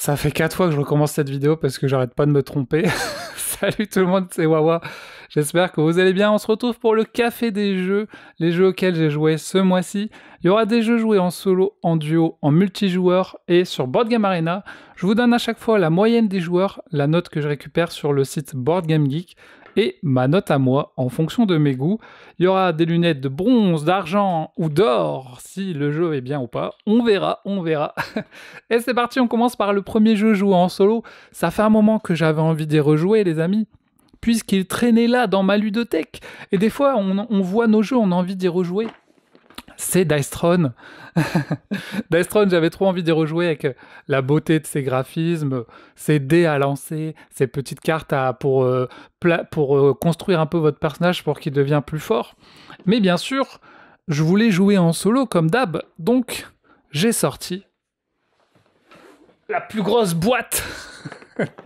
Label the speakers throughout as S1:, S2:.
S1: Ça fait 4 fois que je recommence cette vidéo parce que j'arrête pas de me tromper. Salut tout le monde, c'est Wawa. J'espère que vous allez bien. On se retrouve pour le café des jeux, les jeux auxquels j'ai joué ce mois-ci. Il y aura des jeux joués en solo, en duo, en multijoueur et sur Board Game Arena. Je vous donne à chaque fois la moyenne des joueurs, la note que je récupère sur le site Board Game Geek et ma note à moi en fonction de mes goûts. Il y aura des lunettes de bronze, d'argent ou d'or si le jeu est bien ou pas. On verra, on verra. Et c'est parti, on commence par le premier jeu joué en solo. Ça fait un moment que j'avais envie d'y rejouer, les amis, puisqu'il traînait là dans ma ludothèque. Et des fois, on voit nos jeux, on a envie d'y rejouer. C'est Dice Throne. Dice Throne, j'avais trop envie d'y rejouer avec la beauté de ses graphismes, ses dés à lancer, ses petites cartes pour construire un peu votre personnage pour qu'il devienne plus fort. Mais bien sûr, je voulais jouer en solo comme d'hab, donc j'ai sorti la plus grosse boîte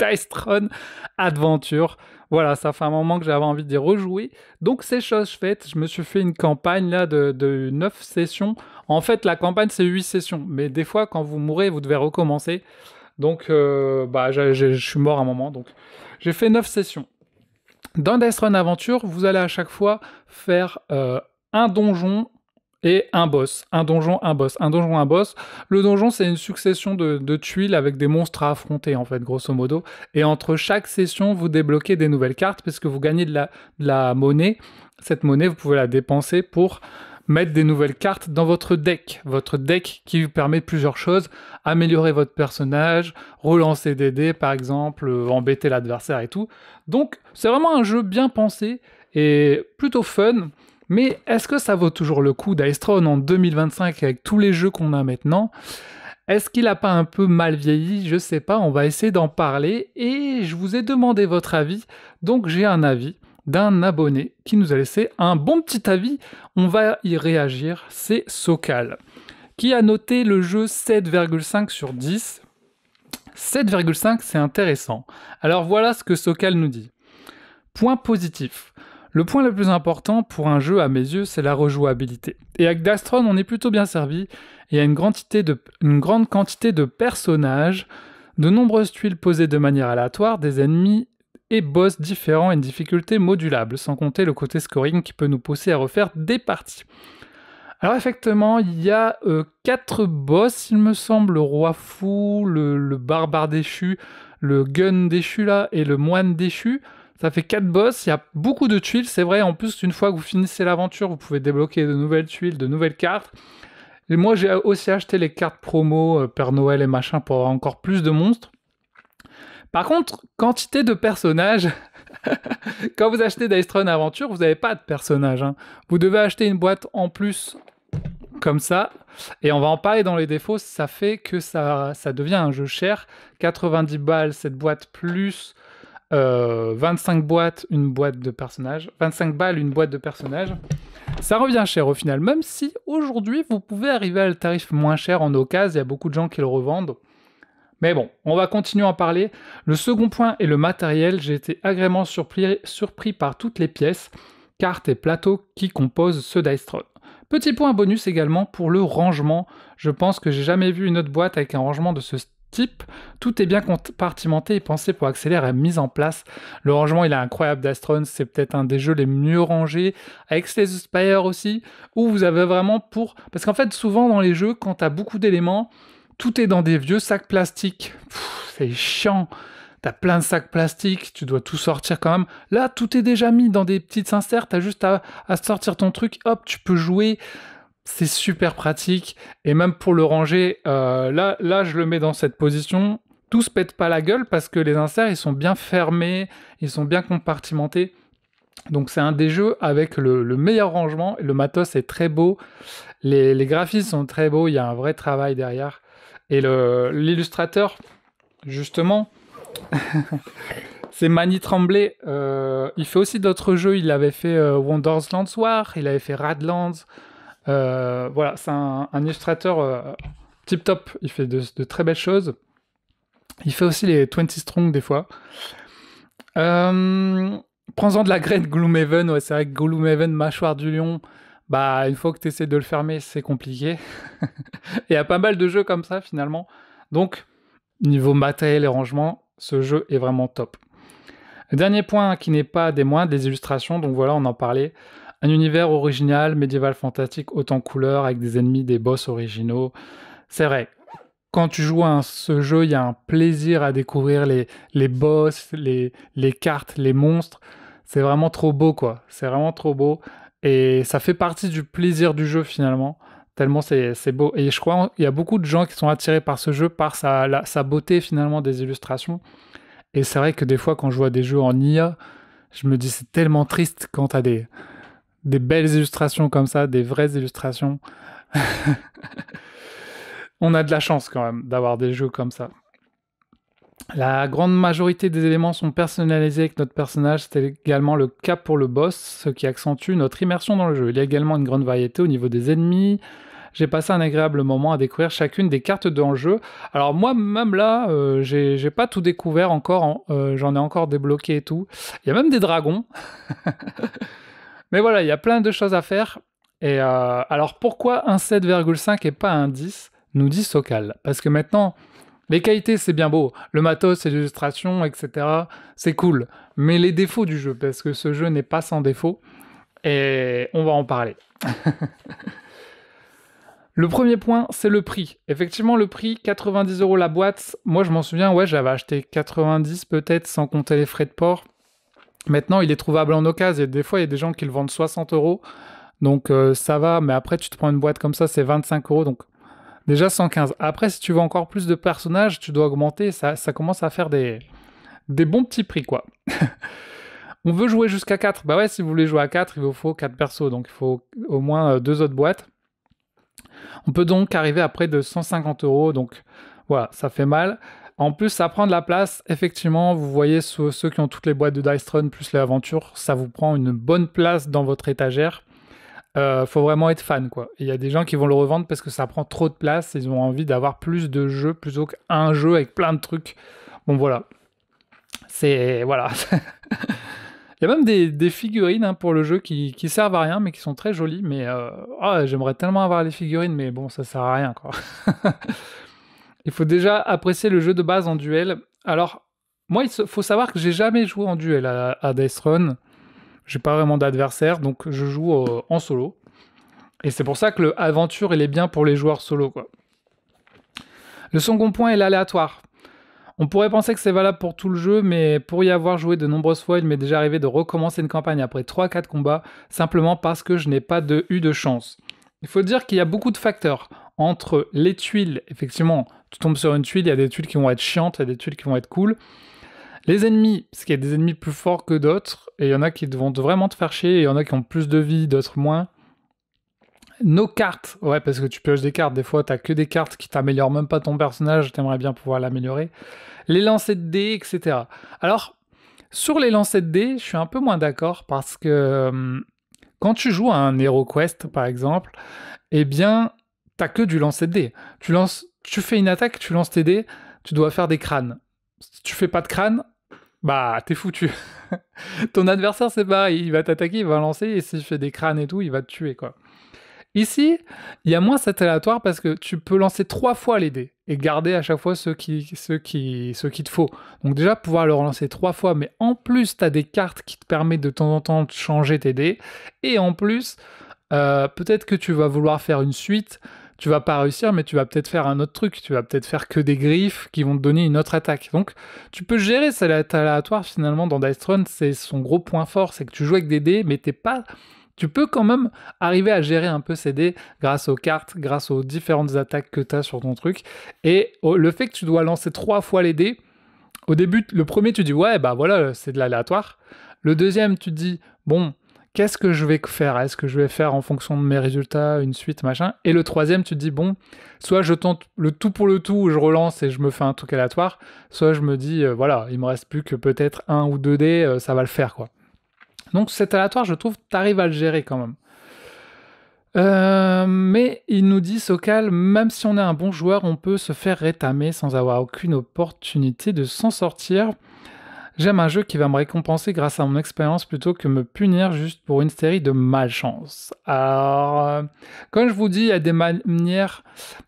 S1: Dice Throne Adventure. Voilà, ça fait un moment que j'avais envie d'y rejouer. Donc c'est chose faite, je me suis fait une campagne là de 9 sessions. En fait, la campagne c'est 8 sessions, mais des fois quand vous mourrez, vous devez recommencer. Donc je suis mort à un moment, donc j'ai fait 9 sessions. Dans Dice Throne Adventure, vous allez à chaque fois faire un donjon et un boss. Un donjon, un boss. Un donjon, un boss. Le donjon, c'est une succession de tuiles avec des monstres à affronter, en fait, grosso modo. Et entre chaque session, vous débloquez des nouvelles cartes parce que vous gagnez de la monnaie. Cette monnaie, vous pouvez la dépenser pour mettre des nouvelles cartes dans votre deck. Votre deck qui vous permet plusieurs choses. Améliorer votre personnage, relancer des dés, par exemple, embêter l'adversaire et tout. Donc, c'est vraiment un jeu bien pensé et plutôt fun. Mais est-ce que ça vaut toujours le coup Dice Throne en 2025 avec tous les jeux qu'on a maintenant? Est-ce qu'il a pas un peu mal vieilli? Je sais pas, on va essayer d'en parler et je vous ai demandé votre avis, donc j'ai un avis d'un abonné qui nous a laissé un bon petit avis, on va y réagir, c'est Sokal, qui a noté le jeu 7,5 sur 10. 7,5 c'est intéressant. Alors voilà ce que Sokal nous dit. Point positif. Le point le plus important pour un jeu à mes yeux, c'est la rejouabilité. Et avec Dice Throne, on est plutôt bien servi. Il y a une grande quantité de personnages, de nombreuses tuiles posées de manière aléatoire, des ennemis et boss différents et une difficulté modulable, sans compter le côté scoring qui peut nous pousser à refaire des parties. Alors effectivement, il y a 4 boss, il me semble, le roi fou, le barbare déchu, le gun déchu là, et le moine déchu. Ça fait 4 boss, il y a beaucoup de tuiles, c'est vrai, en plus, une fois que vous finissez l'aventure, vous pouvez débloquer de nouvelles tuiles, de nouvelles cartes. Et moi, j'ai aussi acheté les cartes promo, Père Noël et machin, pour avoir encore plus de monstres. Par contre, quantité de personnages, quand vous achetez Dice Throne Adventure, vous n'avez pas de personnages. Hein. Vous devez acheter une boîte en plus, comme ça, et on va en parler dans les défauts, ça fait que ça devient un jeu cher. 90 balles, cette boîte, plus 25 boîtes, une boîte de personnages, 25 balles, une boîte de personnages, ça revient cher au final, même si aujourd'hui vous pouvez arriver à le tarif moins cher en occasion, il y a beaucoup de gens qui le revendent. Mais bon, on va continuer à en parler. Le second point est le matériel, j'ai été agréablement surpris par toutes les pièces, cartes et plateaux qui composent ce Dice Throne. Petit point bonus également pour le rangement, je pense que j'ai jamais vu une autre boîte avec un rangement de ce type, tout est bien compartimenté et pensé pour accélérer la mise en place. Le rangement, il est incroyable Dice Throne, c'est peut-être un des jeux les mieux rangés, avec Slay the Spire aussi, où vous avez vraiment pour... Parce qu'en fait, souvent dans les jeux, quand t'as beaucoup d'éléments, tout est dans des vieux sacs plastiques. C'est chiant. T'as plein de sacs plastiques, tu dois tout sortir quand même. Là, tout est déjà mis dans des petites inserts, t'as juste à sortir ton truc, hop, tu peux jouer... C'est super pratique, et même pour le ranger, là je le mets dans cette position, tout se pète pas la gueule parce que les inserts ils sont bien fermés, ils sont bien compartimentés, donc c'est un des jeux avec le meilleur rangement, le matos est très beau, les graphismes sont très beaux, il y a un vrai travail derrière, et l'illustrateur, justement, c'est Mani Tremblay, il fait aussi d'autres jeux, il avait fait Wonderlands War, il avait fait Radlands. Voilà, c'est un illustrateur tip top, il fait de très belles choses. Il fait aussi les 20 Strong des fois. Prends-en de la graine Gloomhaven, ouais, c'est vrai que Gloomhaven, mâchoire du lion, bah une fois que tu essaies de le fermer, c'est compliqué. Il y a pas mal de jeux comme ça finalement. Donc niveau matériel et rangement, ce jeu est vraiment top. Le dernier point qui n'est pas des moindres, les illustrations, donc voilà, on en parlait. Un univers original, médiéval fantastique, haut en couleurs, avec des ennemis, des boss originaux. C'est vrai, quand tu joues à ce jeu, il y a un plaisir à découvrir les boss, les cartes, les monstres. C'est vraiment trop beau, quoi. C'est vraiment trop beau. Et ça fait partie du plaisir du jeu, finalement. Tellement c'est beau. Et je crois qu'il y a beaucoup de gens qui sont attirés par ce jeu, par sa beauté, finalement, des illustrations. Et c'est vrai que des fois, quand je vois des jeux en IA, je me dis c'est tellement triste quand t'as des belles illustrations comme ça, des vraies illustrations. On a de la chance quand même d'avoir des jeux comme ça. La grande majorité des éléments sont personnalisés avec notre personnage, c'est également le cas pour le boss, ce qui accentue notre immersion dans le jeu. Il y a également une grande variété au niveau des ennemis. J'ai passé un agréable moment à découvrir chacune des cartes dans le jeu. Alors moi, même là, j'ai pas tout découvert encore, j'en ai encore débloqué et tout. Il y a même des dragons. Mais voilà, il y a plein de choses à faire. Et alors pourquoi un 7,5 et pas un 10, nous dit Sokal? Parce que maintenant, les qualités c'est bien beau, le matos et l'illustration, etc. c'est cool. Mais les défauts du jeu, parce que ce jeu n'est pas sans défauts, et on va en parler. Le premier point, c'est le prix. Effectivement, le prix, 90 € la boîte. Moi, je m'en souviens, ouais, j'avais acheté 90 peut-être, sans compter les frais de port. Maintenant, il est trouvable en occasion, et des fois, il y a des gens qui le vendent 60 €. Donc ça va, mais après, tu te prends une boîte comme ça, c'est 25 €, donc déjà 115. Après, si tu veux encore plus de personnages, tu dois augmenter, ça commence à faire des bons petits prix, quoi. On veut jouer jusqu'à 4. Bah ouais, si vous voulez jouer à 4, il vous faut 4 persos, donc il faut au moins 2 autres boîtes. On peut donc arriver à près de 150 €, donc voilà, ça fait mal. En plus, ça prend de la place. Effectivement, vous voyez ceux qui ont toutes les boîtes de Dice Throne plus les aventures, ça vous prend une bonne place dans votre étagère. Faut vraiment être fan, quoi. Il y a des gens qui vont le revendre parce que ça prend trop de place, ils ont envie d'avoir plus de jeux plutôt qu'un jeu avec plein de trucs. Bon, voilà. C'est... Voilà. Il y a même des figurines hein, pour le jeu qui servent à rien, mais qui sont très jolies. Mais j'aimerais tellement avoir les figurines, mais bon, ça sert à rien, quoi. Il faut déjà apprécier le jeu de base en duel. Alors, moi, il faut savoir que j'ai jamais joué en duel à Dice Throne. J'ai pas vraiment d'adversaire, donc je joue en solo. Et c'est pour ça que le aventure, il est bien pour les joueurs solo, quoi. Le second point est l'aléatoire. On pourrait penser que c'est valable pour tout le jeu, mais pour y avoir joué de nombreuses fois, il m'est déjà arrivé de recommencer une campagne après 3-4 combats, simplement parce que je n'ai pas eu de chance. Il faut dire qu'il y a beaucoup de facteurs. Entre les tuiles, effectivement, tu tombes sur une tuile, il y a des tuiles qui vont être chiantes, il y a des tuiles qui vont être cool. Les ennemis, parce qu'il y a des ennemis plus forts que d'autres, et il y en a qui vont vraiment te faire chier, et il y en a qui ont plus de vie, d'autres moins. Nos cartes, ouais, parce que tu pioches des cartes, des fois t'as que des cartes qui t'améliorent même pas ton personnage, t'aimerais bien pouvoir l'améliorer. Les lancers de dés, etc. Alors, sur les lancers de dés, je suis un peu moins d'accord, parce que quand tu joues à un HeroQuest, par exemple, eh bien, t'as que du lancer de dés. Tu fais une attaque, tu lances tes dés, tu dois faire des crânes. Si tu fais pas de crâne, bah t'es foutu. Ton adversaire c'est pareil, il va t'attaquer, il va lancer, et s'il fait des crânes et tout, il va te tuer, quoi. Ici, il y a moins cet aléatoire parce que tu peux lancer 3 fois les dés et garder à chaque fois ceux qu'il te faut. Donc déjà, pouvoir le relancer 3 fois, mais en plus, tu as des cartes qui te permettent de temps en temps de changer tes dés. Et en plus, peut-être que tu vas vouloir faire une suite, tu vas pas réussir, mais tu vas peut-être faire un autre truc. Tu vas peut-être faire que des griffes qui vont te donner une autre attaque. Donc, tu peux gérer cet aléatoire finalement dans Dice Throne. C'est son gros point fort, c'est que tu joues avec des dés, mais tu peux quand même arriver à gérer un peu ces dés grâce aux cartes, grâce aux différentes attaques que tu as sur ton truc. Et le fait que tu dois lancer 3 fois les dés, au début, le premier, tu dis ouais, bah voilà, c'est de l'aléatoire. Le deuxième, tu te dis bon, qu'est-ce que je vais faire? Est-ce que je vais faire en fonction de mes résultats une suite, machin? Et le troisième, tu te dis bon, soit je tente le tout pour le tout, je relance et je me fais un truc aléatoire, soit je me dis voilà, il me reste plus que peut-être 1 ou 2 dés, ça va le faire, quoi. Donc cet aléatoire, je trouve, t'arrives à le gérer quand même. Mais il nous dit, Sokal, même si on est un bon joueur, on peut se faire rétamer sans avoir aucune opportunité de s'en sortir. J'aime un jeu qui va me récompenser grâce à mon expérience plutôt que me punir juste pour une série de malchance. Alors, comme je vous dis, il y a des manières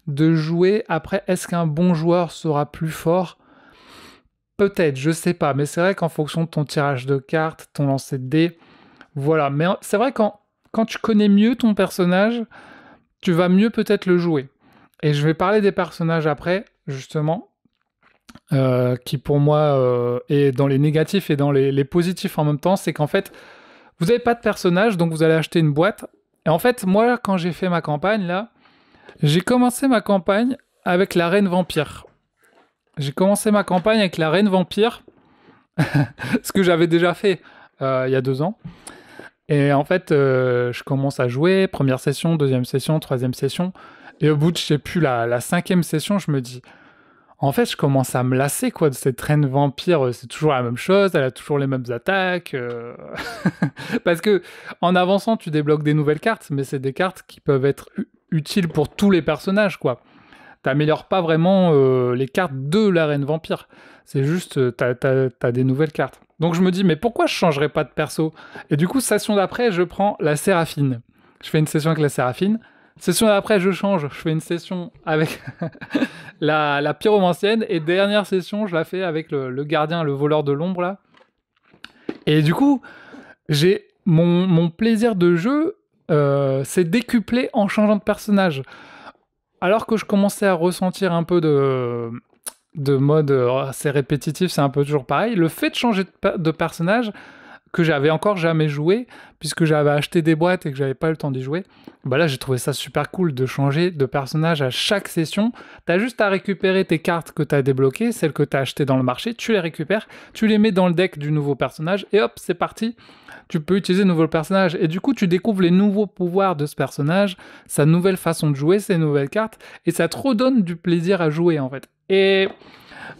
S1: de jouer. Après, est-ce qu'un bon joueur sera plus fort? Peut-être, je sais pas. Mais c'est vrai qu'en fonction de ton tirage de cartes, ton lancer de dés, voilà. Mais c'est vrai quand tu connais mieux ton personnage, tu vas mieux peut-être le jouer. Et je vais parler des personnages après, justement, qui pour moi est dans les négatifs et dans les positifs en même temps. C'est qu'en fait, vous n'avez pas de personnage, donc vous allez acheter une boîte. Et en fait, moi, quand j'ai fait ma campagne, là, j'ai commencé ma campagne avec la reine vampire. J'ai commencé ma campagne avec la reine vampire, ce que j'avais déjà fait il y a 2 ans. Et en fait, je commence à jouer, première session, deuxième session, troisième session. Et au bout de, je sais plus, la cinquième session, je me dis, en fait, je commence à me lasser, quoi, de cette reine vampire. C'est toujours la même chose, elle a toujours les mêmes attaques. Parce que, en avançant, tu débloques des nouvelles cartes, mais c'est des cartes qui peuvent être utiles pour tous les personnages, quoi. T'améliores pas vraiment les cartes de la reine vampire. C'est juste, t'as des nouvelles cartes. Donc je me dis, mais pourquoi je changerais pas de perso? Et du coup, session d'après, je prends la Séraphine. Je fais une session avec la Séraphine. Session d'après, je change. Je fais une session avec la pyromancienne. Et dernière session, je la fais avec le gardien, le voleur de l'ombre, là. Et du coup, j'ai mon plaisir de jeu s'est décuplé en changeant de personnage. Alors que je commençais à ressentir un peu de mode assez répétitif, c'est un peu toujours pareil, le fait de changer de personnage, que j'avais encore jamais joué, puisque j'avais acheté des boîtes et que j'avais pas eu le temps d'y jouer, bah là j'ai trouvé ça super cool de changer de personnage à chaque session. T'as juste à récupérer tes cartes que t'as débloquées, celles que t'as achetées dans le marché, tu les récupères, tu les mets dans le deck du nouveau personnage, et hop, c'est parti, tu peux utiliser le nouveau personnage. Et du coup, tu découvres les nouveaux pouvoirs de ce personnage, sa nouvelle façon de jouer, ses nouvelles cartes, et ça te redonne du plaisir à jouer en fait. Et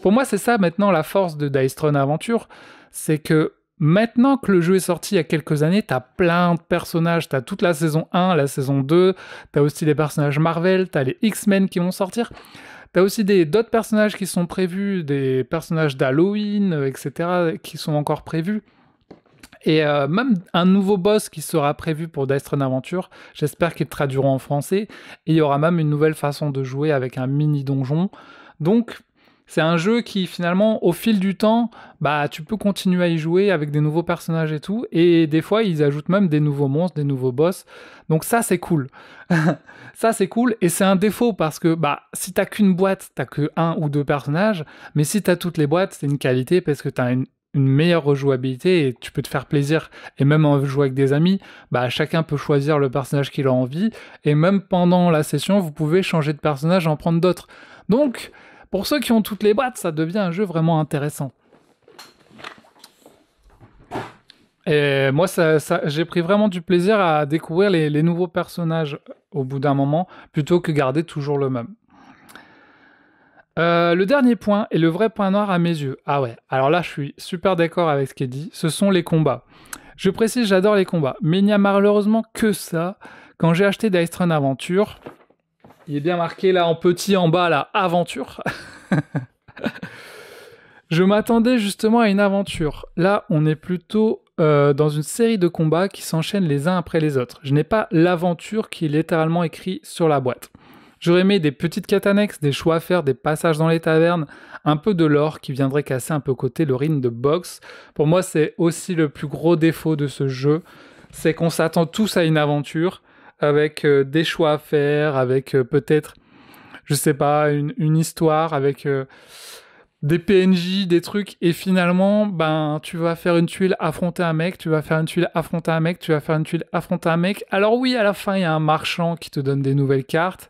S1: pour moi, c'est ça maintenant la force de Dice Throne Adventure, c'est que maintenant que le jeu est sorti il y a quelques années, t'as plein de personnages, t'as toute la saison 1, la saison 2, t'as aussi les personnages Marvel, t'as les X-Men qui vont sortir, t'as aussi d'autres personnages qui sont prévus, des personnages d'Halloween, etc., qui sont encore prévus. Et même un nouveau boss qui sera prévu pour Dice Throne Adventure, j'espère qu'ils le traduiront en français, et il y aura même une nouvelle façon de jouer avec un mini donjon. Donc c'est un jeu qui finalement, au fil du temps, bah tu peux continuer à y jouer avec des nouveaux personnages et tout, et des fois ils ajoutent même des nouveaux monstres, des nouveaux boss. Donc ça c'est cool. Ça c'est cool, et c'est un défaut parce que bah si t'as qu'une boîte, t'as que un ou deux personnages, mais si t'as toutes les boîtes, c'est une qualité parce que t'as une meilleure rejouabilité et tu peux te faire plaisir. Et même en jouant avec des amis, bah chacun peut choisir le personnage qu'il a envie, et même pendant la session, vous pouvez changer de personnage et en prendre d'autres. Donc pour ceux qui ont toutes les boîtes, ça devient un jeu vraiment intéressant. Et moi, j'ai pris vraiment du plaisir à découvrir les nouveaux personnages au bout d'un moment, plutôt que garder toujours le même. Le dernier point, et le vrai point noir à mes yeux. Ah ouais, alors là, je suis super d'accord avec ce qui est dit. Ce sont les combats. Je précise, j'adore les combats, mais il n'y a malheureusement que ça. Quand j'ai acheté Dice Throne Adventure, il est bien marqué là en petit en bas, là, aventure. Je m'attendais justement à une aventure. Là, on est plutôt dans une série de combats qui s'enchaînent les uns après les autres. Je n'ai pas l'aventure qui est littéralement écrit sur la boîte. J'aurais aimé des petites quêtes annexes, des choix à faire, des passages dans les tavernes, un peu de lore qui viendrait casser un peu côté le rythme de boxe. Pour moi, c'est aussi le plus gros défaut de ce jeu, c'est qu'on s'attend tous à une aventure, avec des choix à faire, avec peut-être, je sais pas, une histoire, avec des PNJ, des trucs, et finalement, ben, tu vas faire une tuile, affronter un mec, tu vas faire une tuile, affronter un mec, tu vas faire une tuile, affronter un mec. Alors oui, à la fin, il y a un marchand qui te donne des nouvelles cartes.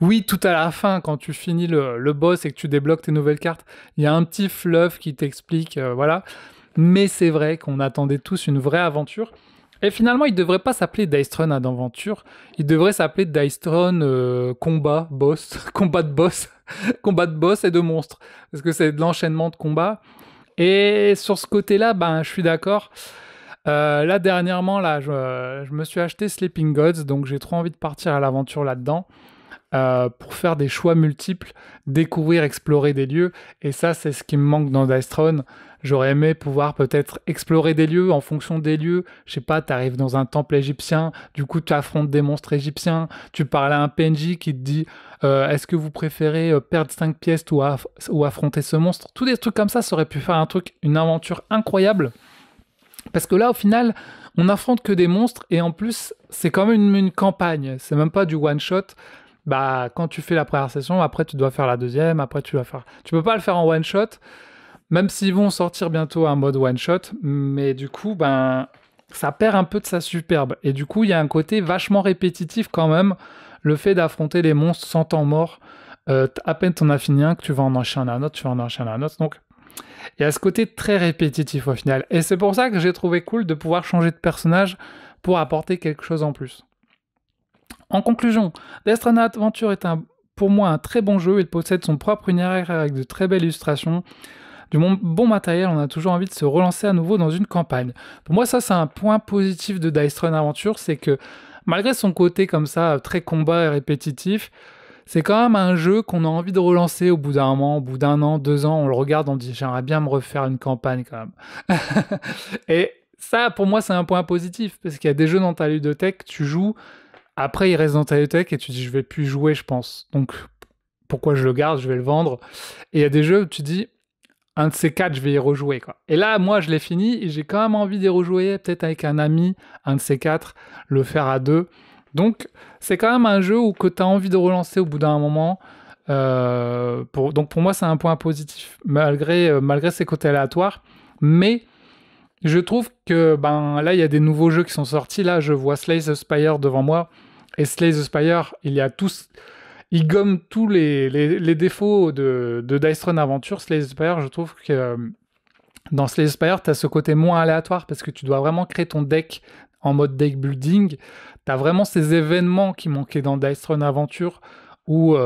S1: Oui, tout à la fin, quand tu finis le boss et que tu débloques tes nouvelles cartes, il y a un petit fluff qui t'explique, voilà. Mais c'est vrai qu'on attendait tous une vraie aventure. Et finalement, il ne devrait pas s'appeler Dice Throne Adventure, il devrait s'appeler Dice Throne Combat Boss, Combat de Boss, Combat de Boss et de monstres, parce que c'est de l'enchaînement de combats. Et sur ce côté-là, ben, je suis d'accord. Là, dernièrement, là, je me suis acheté Sleeping Gods, donc j'ai trop envie de partir à l'aventure là-dedans. pour faire des choix multiples, découvrir, explorer des lieux. Et ça, c'est ce qui me manque dans Dice Throne. J'aurais aimé pouvoir peut-être explorer des lieux en fonction des lieux. Je sais pas, t'arrives dans un temple égyptien, du coup tu affrontes des monstres égyptiens, tu parles à un PNJ qui te dit est-ce que vous préférez perdre 5 pièces ou affronter ce monstre. Tous des trucs comme ça aurait pu faire un truc, une aventure incroyable. Parce que là, au final, on n'affronte que des monstres et en plus, c'est quand même une campagne. C'est même pas du one-shot. Bah, quand tu fais la première session, après tu dois faire la deuxième, après tu dois faire... Tu peux pas le faire en one-shot, même s'ils vont sortir bientôt un mode one-shot, mais du coup, ben, ça perd un peu de sa superbe. Et du coup, il y a un côté vachement répétitif quand même, le fait d'affronter les monstres sans temps mort. À peine t'en as fini un, que tu vas en enchaîner un autre, tu vas en enchaîner un autre, donc... Il y a ce côté très répétitif au final. Et c'est pour ça que j'ai trouvé cool de pouvoir changer de personnage pour apporter quelque chose en plus. En conclusion, Death Stranding Adventure est pour moi un très bon jeu. Il possède son propre univers avec de très belles illustrations. Du bon matériel, on a toujours envie de se relancer à nouveau dans une campagne. Pour moi, ça c'est un point positif de Dice Stranding Adventure, c'est que malgré son côté comme ça, très combat et répétitif, c'est quand même un jeu qu'on a envie de relancer au bout d'un moment, au bout d'un an, 2 ans, on le regarde, on dit j'aimerais bien me refaire une campagne quand même. Et ça, pour moi, c'est un point positif, parce qu'il y a des jeux dans ta ludothèque, tu joues, après il reste dans ta ludothèque et tu dis je vais plus jouer, je pense. Donc pourquoi je le garde, je vais le vendre. Et il y a des jeux où tu dis un de ces 4, je vais y rejouer, quoi. Et là, moi, je l'ai fini et j'ai quand même envie d'y rejouer, peut-être avec un ami, un de ces 4, le faire à 2. Donc, c'est quand même un jeu que tu as envie de relancer au bout d'un moment. Donc, pour moi, c'est un point positif, malgré ses côtés aléatoires. Mais je trouve que là, il y a des nouveaux jeux qui sont sortis. Là, je vois Slay the Spire devant moi. Et Slay the Spire, il gomme tous les défauts de Dice Throne Adventure. Slay the Spire, je trouve que dans Slay the Spire, tu as ce côté moins aléatoire parce que tu dois vraiment créer ton deck en mode deck building. Tu as vraiment ces événements qui manquaient dans Dice Throne Adventure où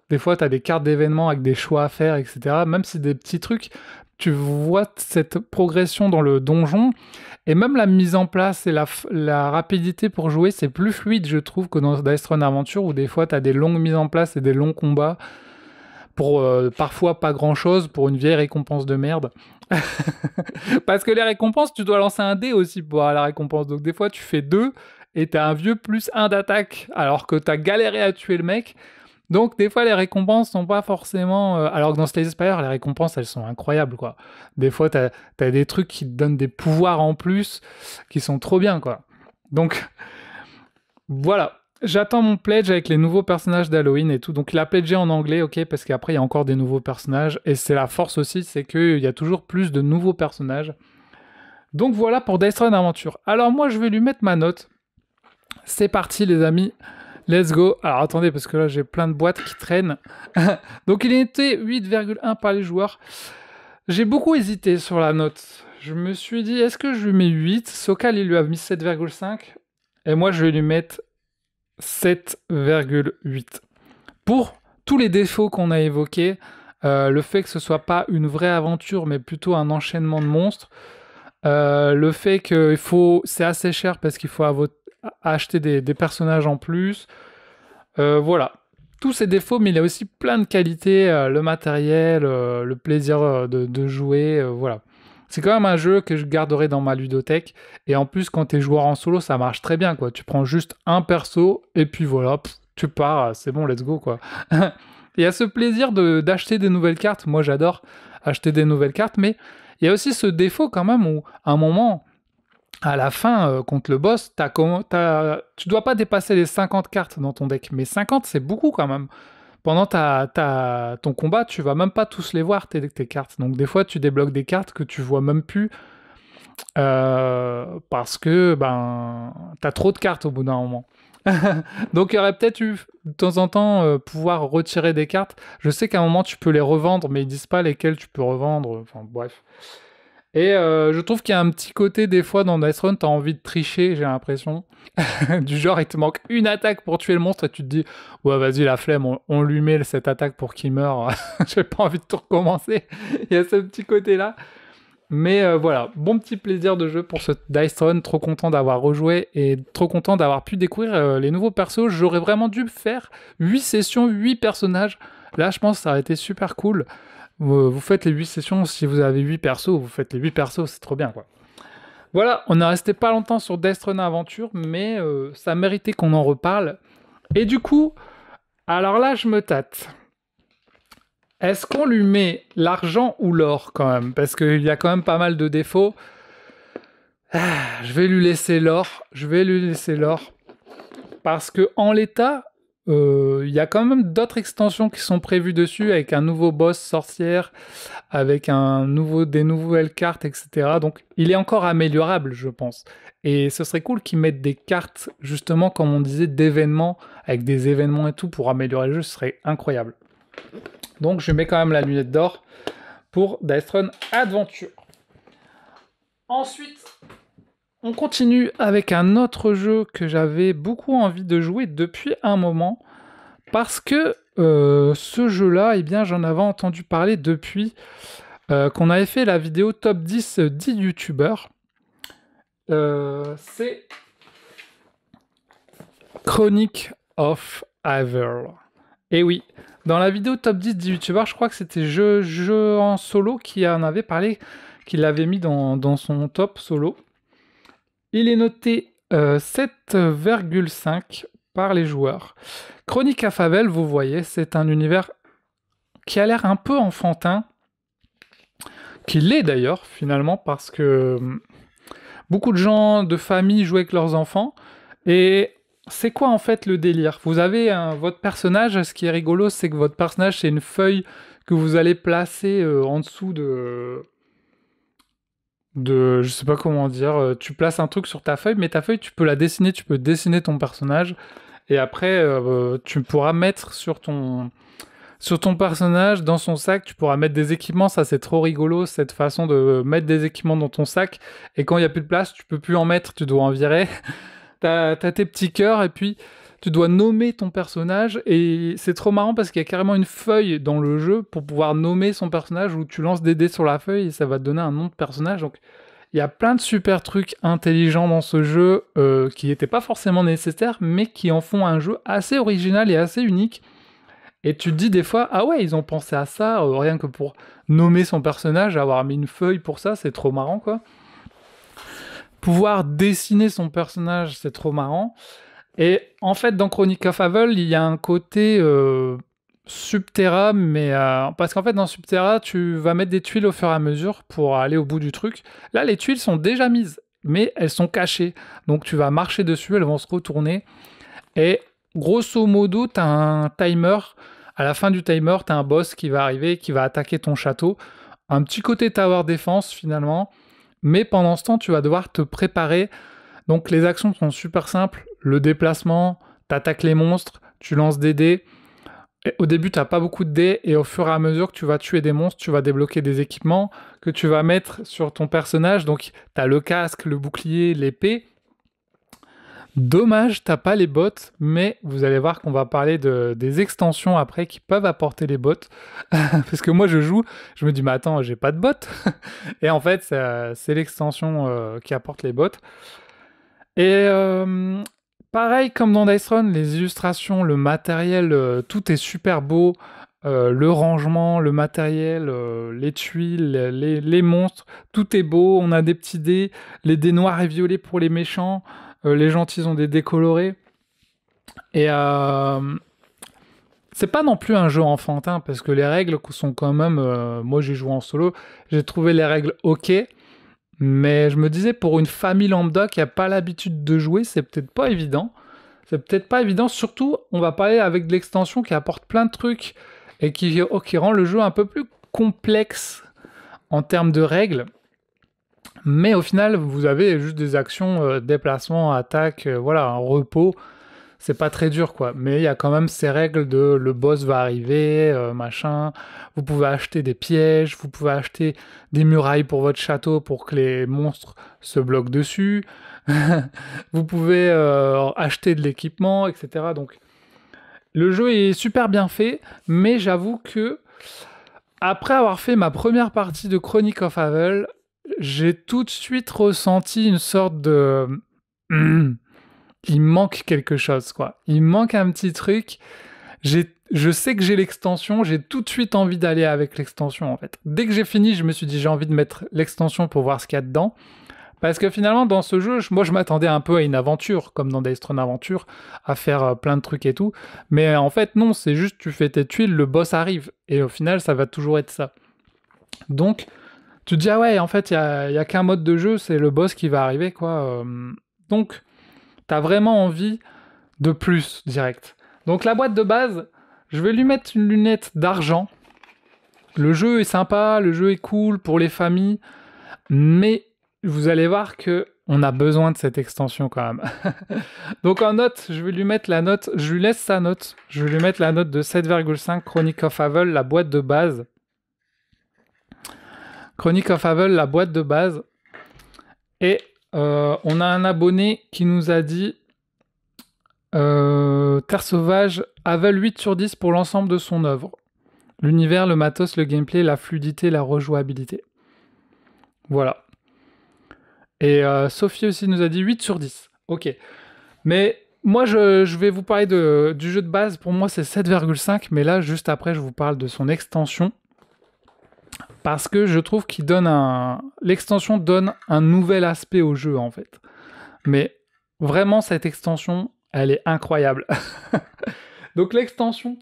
S1: des fois tu as des cartes d'événements avec des choix à faire, etc. Même si des petits trucs, tu vois cette progression dans le donjon. Et même la mise en place et la rapidité pour jouer, c'est plus fluide, je trouve, que dans Dice Throne Adventure, où des fois, tu as des longues mises en place et des longs combats pour parfois pas grand-chose, pour une vieille récompense de merde. Parce que les récompenses, tu dois lancer un dé aussi pour avoir la récompense. Donc des fois, tu fais 2 et tu as un vieux plus 1 d'attaque, alors que tu as galéré à tuer le mec. Donc, des fois, les récompenses sont pas forcément... alors que dans Slay the Spire, les récompenses, elles sont incroyables, quoi. Des fois, t'as des trucs qui te donnent des pouvoirs en plus, qui sont trop bien, quoi. Donc, voilà. J'attends mon pledge avec les nouveaux personnages d'Halloween et tout. Donc, il a pledgé en anglais, ok, parce qu'après, il y a encore des nouveaux personnages. Et c'est la force aussi, c'est qu'il y a toujours plus de nouveaux personnages. Donc, voilà pour Dice Throne Adventure. Alors, moi, je vais lui mettre ma note. C'est parti, les amis. Let's go. Alors attendez, parce que là j'ai plein de boîtes qui traînent. Donc il était 8,1 par les joueurs. J'ai beaucoup hésité sur la note. Je me suis dit, est-ce que je lui mets 8? Sokal, il lui a mis 7,5. Et moi, je vais lui mettre 7,8. Pour tous les défauts qu'on a évoqués, le fait que ce soit pas une vraie aventure, mais plutôt un enchaînement de monstres, le fait que c'est assez cher parce qu'il faut acheter des personnages en plus. Voilà. Tous ces défauts, mais il y a aussi plein de qualités, le matériel, le plaisir de jouer, voilà. C'est quand même un jeu que je garderai dans ma ludothèque. Et en plus, quand t'es joueur en solo, ça marche très bien, quoi. Tu prends juste un perso, et puis voilà, tu pars, c'est bon, let's go, quoi. Il y a ce plaisir d'acheter des nouvelles cartes. Moi, j'adore acheter des nouvelles cartes, mais il y a aussi ce défaut quand même où, à un moment... À la fin, contre le boss, tu dois pas dépasser les 50 cartes dans ton deck. Mais 50, c'est beaucoup quand même. Pendant ton combat, tu vas même pas tous les voir, tes cartes. Donc des fois, tu débloques des cartes que tu vois même plus. Parce que t'as trop de cartes au bout d'un moment. Donc il y aurait peut-être eu, de temps en temps, pouvoir retirer des cartes. Je sais qu'à un moment, tu peux les revendre, mais ils disent pas lesquelles tu peux revendre. Enfin, bref. Et je trouve qu'il y a un petit côté, des fois, dans Dice Throne, t'as envie de tricher, j'ai l'impression. Du genre, il te manque une attaque pour tuer le monstre et tu te dis « Ouais, vas-y, la flemme, on lui met cette attaque pour qu'il meure. J'ai pas envie de tout recommencer. » Il y a ce petit côté-là. Mais voilà, bon petit plaisir de jeu pour ce Dice Throne, trop content d'avoir rejoué et trop content d'avoir pu découvrir les nouveaux persos. J'aurais vraiment dû faire 8 sessions, 8 personnages. Là, je pense que ça aurait été super cool. Vous faites les 8 sessions, si vous avez 8 persos, vous faites les 8 persos, c'est trop bien, quoi. Voilà, on est resté pas longtemps sur Dice Throne Aventure, mais ça méritait qu'on en reparle. Et du coup, alors là, je me tâte. Est-ce qu'on lui met l'argent ou l'or quand même? Parce qu'il y a quand même pas mal de défauts. Je vais lui laisser l'or. Je vais lui laisser l'or. Parce que en l'état, il y a quand même d'autres extensions qui sont prévues dessus, avec un nouveau boss sorcière, avec des nouvelles cartes, etc. Donc il est encore améliorable, je pense. Et ce serait cool qu'ils mettent des cartes, justement, comme on disait, d'événements, avec des événements et tout, pour améliorer le jeu, ce serait incroyable. Donc je mets quand même la lunette d'or pour Dice Throne Adventure. Ensuite, on continue avec un autre jeu que j'avais beaucoup envie de jouer depuis un moment, parce que ce jeu-là, eh bien, j'en avais entendu parler depuis qu'on avait fait la vidéo top 10 10 youtubeurs. C'est Chronic of Evil. Et oui, dans la vidéo top 10 des youtubeurs, je crois que c'était Jeu en solo qui en avait parlé, qui l'avait mis dans son top solo. Il est noté 7,5 par les joueurs. Chronic of Evil, vous voyez, c'est un univers qui a l'air un peu enfantin, qui l'est d'ailleurs finalement, parce que beaucoup de gens de famille jouent avec leurs enfants, et c'est quoi en fait le délire? Vous avez votre personnage, ce qui est rigolo, c'est que votre personnage, c'est une feuille que vous allez placer en dessous je sais pas comment dire, tu places un truc sur ta feuille, mais ta feuille, tu peux la dessiner, tu peux dessiner ton personnage, et après, tu pourras mettre sur ton personnage, dans son sac, tu pourras mettre des équipements. Ça, c'est trop rigolo, cette façon de mettre des équipements dans ton sac, et quand il n'y a plus de place, tu peux plus en mettre, tu dois en virer. T'as tes petits cœurs, et puis tu dois nommer ton personnage, et c'est trop marrant parce qu'il y a carrément une feuille dans le jeu pour pouvoir nommer son personnage, où tu lances des dés sur la feuille et ça va te donner un nom de personnage. Donc il y a plein de super trucs intelligents dans ce jeu qui n'étaient pas forcément nécessaires, mais qui en font un jeu assez original et assez unique. Et tu te dis des fois, ah ouais, ils ont pensé à ça, rien que pour nommer son personnage, avoir mis une feuille pour ça, c'est trop marrant, quoi. Pouvoir dessiner son personnage, c'est trop marrant. Et en fait, dans Chronic of Evil, il y a un côté Subterra, mais parce qu'en fait, dans Subterra, tu vas mettre des tuiles au fur et à mesure pour aller au bout du truc. Là, les tuiles sont déjà mises, mais elles sont cachées. Donc, tu vas marcher dessus, elles vont se retourner. Et grosso modo, tu as un timer. À la fin du timer, tu as un boss qui va arriver, qui va attaquer ton château. Un petit côté tower defense, finalement. Mais pendant ce temps, tu vas devoir te préparer. Donc les actions sont super simples. Le déplacement, t'attaques les monstres, tu lances des dés. Et au début, t'as pas beaucoup de dés, et au fur et à mesure que tu vas tuer des monstres, tu vas débloquer des équipements que tu vas mettre sur ton personnage. Donc t'as le casque, le bouclier, l'épée. Dommage, t'as pas les bottes, mais vous allez voir qu'on va parler des extensions après qui peuvent apporter les bottes. Parce que moi je joue, je me dis mais attends, j'ai pas de bottes. Et en fait, c'est l'extension qui apporte les bottes. Et pareil comme dans Dice Throne, les illustrations, le matériel, tout est super beau. Le rangement, le matériel, les tuiles, les monstres, tout est beau. On a des petits dés, les dés noirs et violets pour les méchants. Les gentils ont des dés colorés. Et c'est pas non plus un jeu enfantin, parce que les règles sont quand même... moi j'ai joué en solo, j'ai trouvé les règles ok, mais je me disais pour une famille lambda qui a pas l'habitude de jouer, c'est peut-être pas évident. C'est peut-être pas évident, surtout on va parler avec de l'extension qui apporte plein de trucs et qui rend le jeu un peu plus complexe en termes de règles. Mais au final, vous avez juste des actions, déplacement, attaque, voilà, un repos. C'est pas très dur, quoi. Mais il y a quand même ces règles de le boss va arriver, machin. Vous pouvez acheter des pièges, vous pouvez acheter des murailles pour votre château pour que les monstres se bloquent dessus. Vous pouvez acheter de l'équipement, etc. Donc, le jeu est super bien fait, mais j'avoue que après avoir fait ma première partie de Chronic of Evil, j'ai tout de suite ressenti une sorte de... il manque quelque chose, quoi. Il manque un petit truc. Je sais que j'ai l'extension, j'ai tout de suite envie d'aller avec l'extension, en fait. Dès que j'ai fini, je me suis dit, j'ai envie de mettre l'extension pour voir ce qu'il y a dedans. Parce que finalement, dans ce jeu, moi, je m'attendais un peu à une aventure, comme dans Death Stranding Aventure, à faire plein de trucs et tout. Mais en fait, non, c'est juste, tu fais tes tuiles, le boss arrive. Et au final, ça va toujours être ça. Donc, tu te dis, ah ouais, en fait, il y a qu'un mode de jeu, c'est le boss qui va arriver, quoi. Donc, t'as vraiment envie de plus, direct. Donc, la boîte de base, je vais lui mettre une lunette d'argent. Le jeu est sympa, le jeu est cool pour les familles, mais vous allez voir que on a besoin de cette extension quand même. Donc en note, je vais lui mettre la note, je lui laisse sa note, je vais lui mettre la note de 7,5 Chronic of Havel, la boîte de base. Chronic of Havel, la boîte de base. Et on a un abonné qui nous a dit Terre Sauvage, Havel 8 sur 10 pour l'ensemble de son œuvre. L'univers, le matos, le gameplay, la fluidité, la rejouabilité. Voilà. Et Sophie aussi nous a dit 8 sur 10. Ok. Mais moi, je vais vous parler du jeu de base. Pour moi, c'est 7,5. Mais là, juste après, je vous parle de son extension. Parce que je trouve qu'il donne l'extension donne un nouvel aspect au jeu, en fait. Mais vraiment, cette extension, elle est incroyable. Donc, l'extension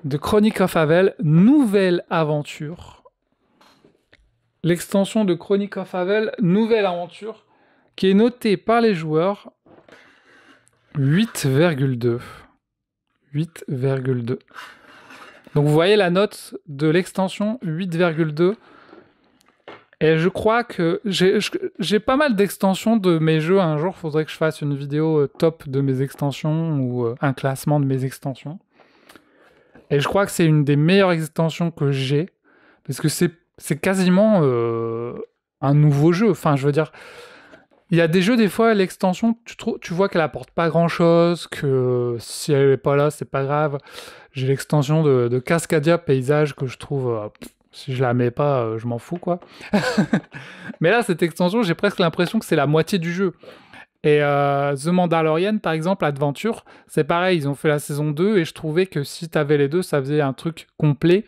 S1: de Chronic of Havel, nouvelle aventure. L'extension de Chronic of Havel, nouvelle aventure, qui est notée par les joueurs 8,2. 8,2. Donc vous voyez la note de l'extension 8,2. Et je crois que j'ai pas mal d'extensions de mes jeux. Un jour, il faudrait que je fasse une vidéo top de mes extensions ou un classement de mes extensions. Et je crois que c'est une des meilleures extensions que j'ai. Parce que c'est quasiment un nouveau jeu. Enfin, je veux dire, il y a des jeux, des fois, l'extension, tu vois qu'elle apporte pas grand-chose, que si elle est pas là, c'est pas grave. J'ai l'extension de Cascadia Paysage que je trouve... si je la mets pas, je m'en fous, quoi. Mais là, cette extension, j'ai presque l'impression que c'est la moitié du jeu. Et The Mandalorian, par exemple, Adventure, c'est pareil, ils ont fait la saison 2, et je trouvais que si t'avais les deux, ça faisait un truc complet.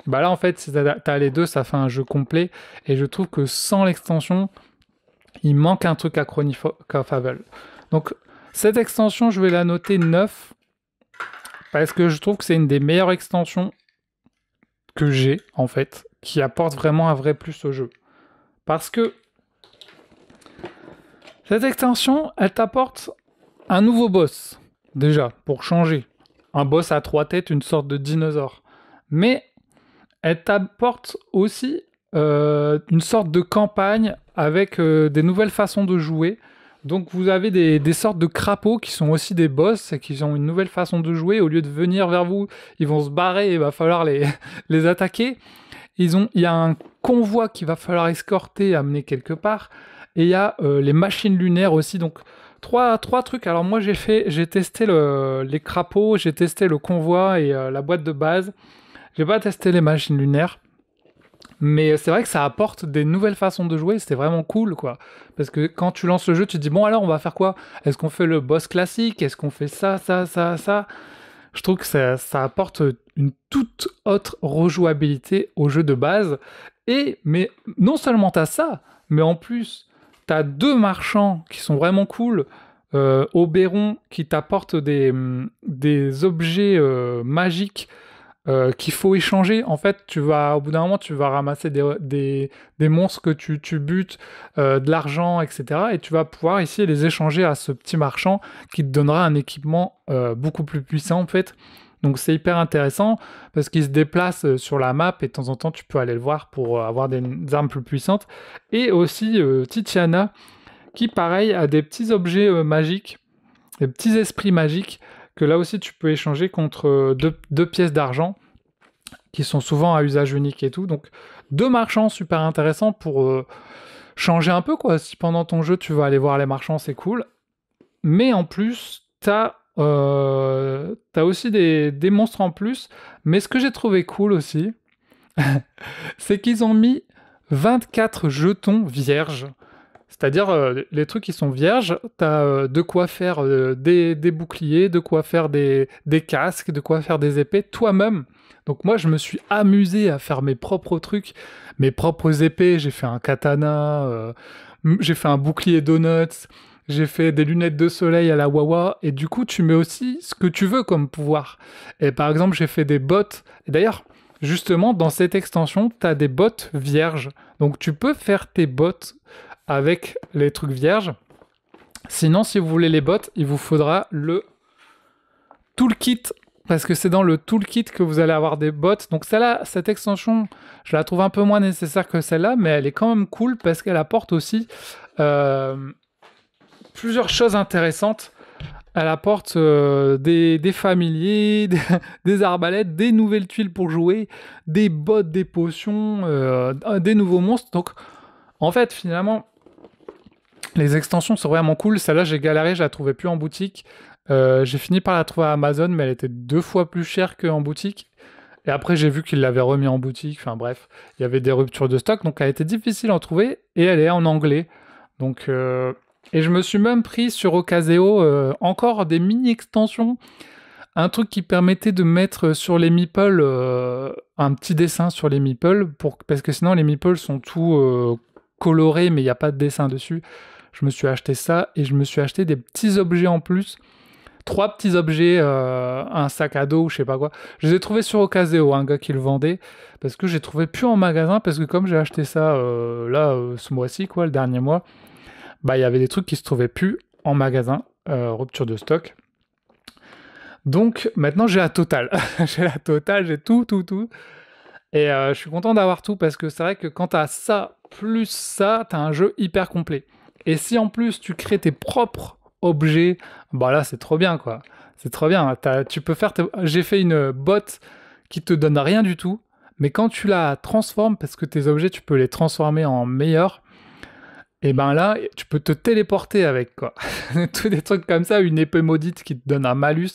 S1: Bah là, en fait, si t'as les deux, ça fait un jeu complet. Et je trouve que sans l'extension, il manque un truc à Chronic of Havel. Donc, cette extension, je vais la noter 9, parce que je trouve que c'est une des meilleures extensions que j'ai, en fait, qui apporte vraiment un vrai plus au jeu. Parce que cette extension, elle t'apporte un nouveau boss, déjà, pour changer. Un boss à 3 têtes, une sorte de dinosaure. Mais elle t'apporte aussi une sorte de campagne avec des nouvelles façons de jouer. Donc vous avez des sortes de crapauds qui sont aussi des boss et qui ont une nouvelle façon de jouer. Au lieu de venir vers vous, ils vont se barrer et il va falloir les attaquer. Il y a un convoi qu'il va falloir escorter, amener quelque part. Et il y a les machines lunaires aussi. Donc trois trucs. Alors moi j'ai testé les crapauds, j'ai testé le convoi et la boîte de base. J'ai pas testé les machines lunaires. Mais c'est vrai que ça apporte des nouvelles façons de jouer, c'était vraiment cool, quoi. Parce que quand tu lances le jeu, tu te dis, bon alors on va faire quoi? Est-ce qu'on fait le boss classique? Est-ce qu'on fait ça? Je trouve que ça apporte une toute autre rejouabilité au jeu de base. Mais non seulement t'as ça, mais en plus, t'as 2 marchands qui sont vraiment cool. Oberon qui t'apporte des objets magiques qu'il faut échanger. En fait, au bout d'un moment, tu vas ramasser des monstres que tu butes, de l'argent, etc. Et tu vas pouvoir ici les échanger à ce petit marchand qui te donnera un équipement beaucoup plus puissant, en fait. Donc c'est hyper intéressant parce qu'il se déplace sur la map et de temps en temps, tu peux aller le voir pour avoir des armes plus puissantes. Et aussi Titiana qui, pareil, a des petits objets magiques, des petits esprits magiques que là aussi tu peux échanger contre 2 pièces d'argent qui sont souvent à usage unique et tout. Donc 2 marchands super intéressants pour changer un peu, quoi. Si pendant ton jeu tu vas aller voir les marchands, c'est cool. Mais en plus, t'as aussi des monstres en plus. Mais ce que j'ai trouvé cool aussi, c'est qu'ils ont mis 24 jetons vierges. C'est-à-dire les trucs qui sont vierges, t'as de quoi faire des boucliers, de quoi faire des casques, de quoi faire des épées toi-même. Donc moi je me suis amusé à faire mes propres trucs, mes propres épées, j'ai fait un katana, j'ai fait un bouclier donuts, j'ai fait des lunettes de soleil à la Wawa, et du coup tu mets aussi ce que tu veux comme pouvoir. Et par exemple j'ai fait des bottes, et d'ailleurs justement dans cette extension t'as des bottes vierges, donc tu peux faire tes bottes avec les trucs vierges. Sinon, si vous voulez les bottes, il vous faudra le toolkit, parce que c'est dans le toolkit que vous allez avoir des bottes. Donc celle-là, cette extension, je la trouve un peu moins nécessaire que celle-là, mais elle est quand même cool parce qu'elle apporte aussi plusieurs choses intéressantes. Elle apporte des familiers, des arbalètes, des nouvelles tuiles pour jouer, des bottes, des potions, des nouveaux monstres. Donc en fait, finalement, les extensions sont vraiment cool. Celle-là, j'ai galéré, je la trouvais plus en boutique. J'ai fini par la trouver à Amazon, mais elle était 2 fois plus chère qu'en boutique. Et après, j'ai vu qu'ils l'avaient remis en boutique. Enfin bref, il y avait des ruptures de stock, donc elle était difficile à en trouver. Et elle est en anglais. Donc, et je me suis même pris sur Ocaseo encore des mini-extensions. Un truc qui permettait de mettre sur les meeples un petit dessin sur les meeples, parce que sinon les meeples sont tout colorés, mais il n'y a pas de dessin dessus. Je me suis acheté ça et je me suis acheté des petits objets en plus. 3 petits objets, un sac à dos ou je sais pas quoi. Je les ai trouvés sur Ocaseo, un gars qui le vendait, parce que j'ai trouvé plus en magasin, parce que comme j'ai acheté ça ce mois-ci, quoi, le dernier mois, bah il y avait des trucs qui se trouvaient plus en magasin, rupture de stock. Donc maintenant j'ai la totale. J'ai la totale, j'ai tout. Et je suis content d'avoir tout parce que c'est vrai que quand t'as ça plus ça, t'as un jeu hyper complet. Et si en plus tu crées tes propres objets, bah là c'est trop bien quoi. C'est trop bien. Tu peux faire. J'ai fait une botte qui te donne rien du tout, mais quand tu la transformes, parce que tes objets tu peux les transformer en meilleurs, et ben là tu peux te téléporter avec quoi. Tous des trucs comme ça, une épée maudite qui te donne un malus,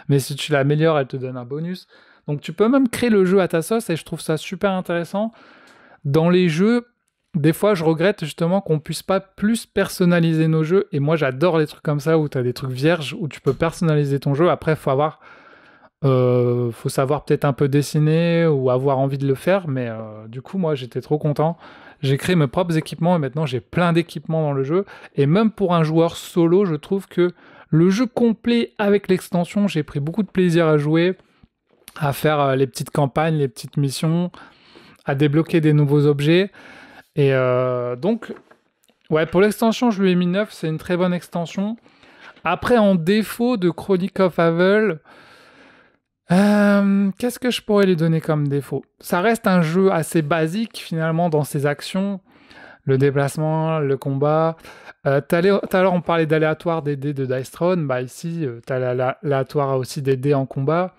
S1: mais si tu l'améliores, elle te donne un bonus. Donc tu peux même créer le jeu à ta sauce et je trouve ça super intéressant. Dans les jeux, des fois je regrette justement qu'on puisse pas plus personnaliser nos jeux et moi j'adore les trucs comme ça où tu as des trucs vierges où tu peux personnaliser ton jeu. Après faut savoir peut-être un peu dessiner ou avoir envie de le faire, mais du coup moi j'étais trop content. J'ai créé mes propres équipements et maintenant j'ai plein d'équipements dans le jeu. Et même pour un joueur solo, je trouve que le jeu complet avec l'extension, j'ai pris beaucoup de plaisir à jouer, à faire les petites campagnes, les petites missions, à débloquer des nouveaux objets. Et donc, ouais, pour l'extension, je lui ai mis 9, c'est une très bonne extension. Après, en défaut de Chronic of Havel, qu'est-ce que je pourrais lui donner comme défaut? Ça reste un jeu assez basique, finalement, dans ses actions. Le déplacement, le combat. Tout à l'heure, on parlait d'aléatoire des dés de Dice Throne. Bah ici, tu as l'aléatoire aussi des dés en combat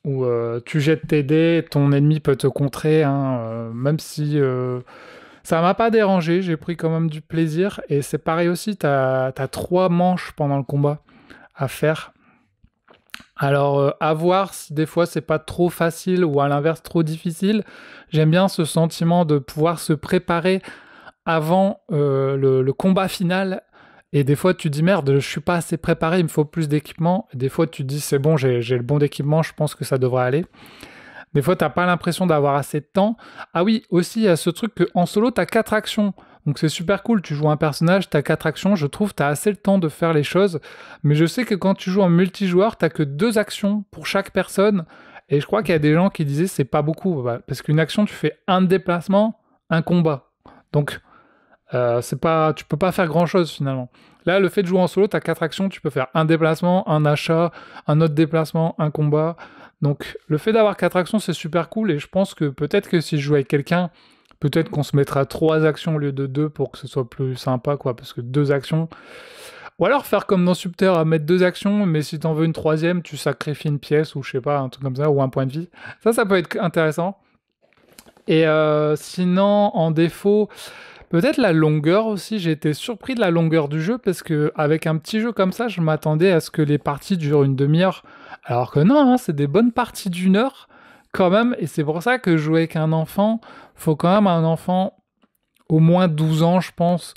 S1: où tu jettes tes dés, ton ennemi peut te contrer, hein, même si ça m'a pas dérangé, j'ai pris quand même du plaisir, et c'est pareil aussi, t'as 3 manches pendant le combat à faire. Alors, à voir si des fois c'est pas trop facile ou à l'inverse trop difficile. J'aime bien ce sentiment de pouvoir se préparer avant le combat final. Et des fois, tu dis merde, je suis pas assez préparé, il me faut plus d'équipement. Et des fois, tu dis c'est bon, j'ai le bon équipement, je pense que ça devrait aller. Des fois, t'as pas l'impression d'avoir assez de temps. Ah oui, aussi, il y a ce truc qu'en solo, t'as 4 actions. Donc c'est super cool, tu joues un personnage, t'as 4 actions, je trouve t'as assez le temps de faire les choses. Mais je sais que quand tu joues en multijoueur, t'as que 2 actions pour chaque personne. Et je crois qu'il y a des gens qui disaient c'est pas beaucoup. Parce qu'une action, tu fais un déplacement, un combat. Donc tu peux pas faire grand chose finalement. Là, le fait de jouer en solo, t'as 4 actions, tu peux faire un déplacement, un achat, un autre déplacement, un combat. Donc le fait d'avoir 4 actions, c'est super cool, et je pense que peut-être que si je joue avec quelqu'un, peut-être qu'on se mettra 3 actions au lieu de 2 pour que ce soit plus sympa, quoi, parce que 2 actions. Ou alors faire comme dans Subterre, à mettre 2 actions, mais si t'en veux une troisième, tu sacrifies une pièce, ou je sais pas, un truc comme ça, ou un point de vie. Ça peut être intéressant. Et sinon, en défaut, peut-être la longueur aussi. J'ai été surpris de la longueur du jeu parce que avec un petit jeu comme ça, je m'attendais à ce que les parties durent une demi-heure. Alors que non, hein, c'est des bonnes parties d'1 heure quand même. Et c'est pour ça que jouer avec un enfant, faut quand même un enfant au moins 12 ans, je pense,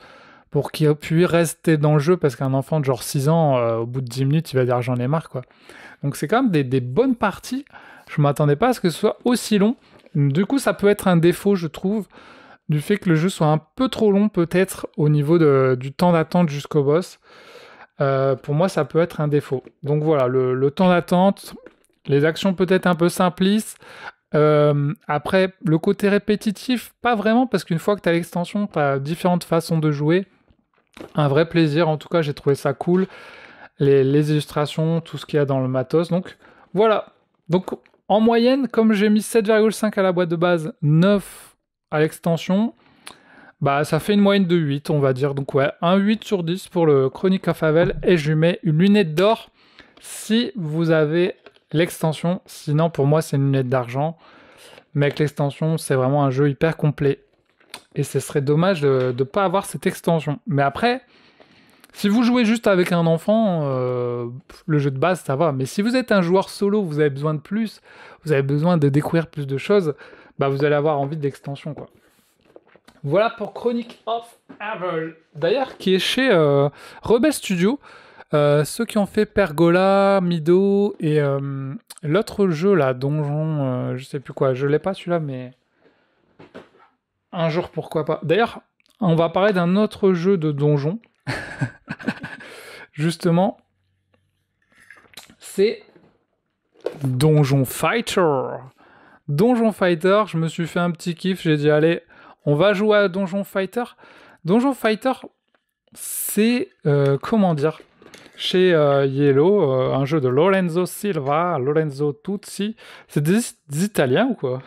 S1: pour qu'il puisse rester dans le jeu, parce qu'un enfant de genre 6 ans, au bout de 10 minutes, il va dire j'en ai marre, quoi. Donc c'est quand même des bonnes parties. Je m'attendais pas à ce que ce soit aussi long. Du coup, ça peut être un défaut, je trouve, du fait que le jeu soit un peu trop long, peut-être, au niveau du temps d'attente jusqu'au boss. Pour moi, ça peut être un défaut. Donc voilà, le temps d'attente, les actions peut-être un peu simplistes. Après, le côté répétitif, pas vraiment, parce qu'une fois que tu as l'extension, tu as différentes façons de jouer. Un vrai plaisir, en tout cas, j'ai trouvé ça cool. Les illustrations, tout ce qu'il y a dans le matos. Donc voilà. Donc en moyenne, comme j'ai mis 7,5 à la boîte de base, 9 à l'extension, bah ça fait une moyenne de 8, on va dire. Donc ouais, un 8 sur 10 pour le Chronic of Havel. Et je lui mets une lunette d'or si vous avez l'extension. Sinon, pour moi, c'est une lunette d'argent. Mais avec l'extension, c'est vraiment un jeu hyper complet. Et ce serait dommage de ne pas avoir cette extension. Mais après, si vous jouez juste avec un enfant, le jeu de base, ça va. Mais si vous êtes un joueur solo, vous avez besoin de plus, vous avez besoin de découvrir plus de choses, bah vous allez avoir envie d'extension, quoi. Voilà pour Chronic of Havel. D'ailleurs, qui est chez Rebel Studio. Ceux qui ont fait Pergola, Mido et l'autre jeu là, Donjon, je sais plus quoi, je l'ai pas celui-là, mais un jour pourquoi pas. D'ailleurs, on va parler d'un autre jeu de donjon. Justement, c'est Donjon Fighter. Donjon Fighter, je me suis fait un petit kiff, j'ai dit allez, on va jouer à Donjon Fighter. Donjon Fighter, c'est, comment dire, chez Yellow, un jeu de Lorenzo Silva, Lorenzo Tuzzi. C'est des Italiens ou quoi?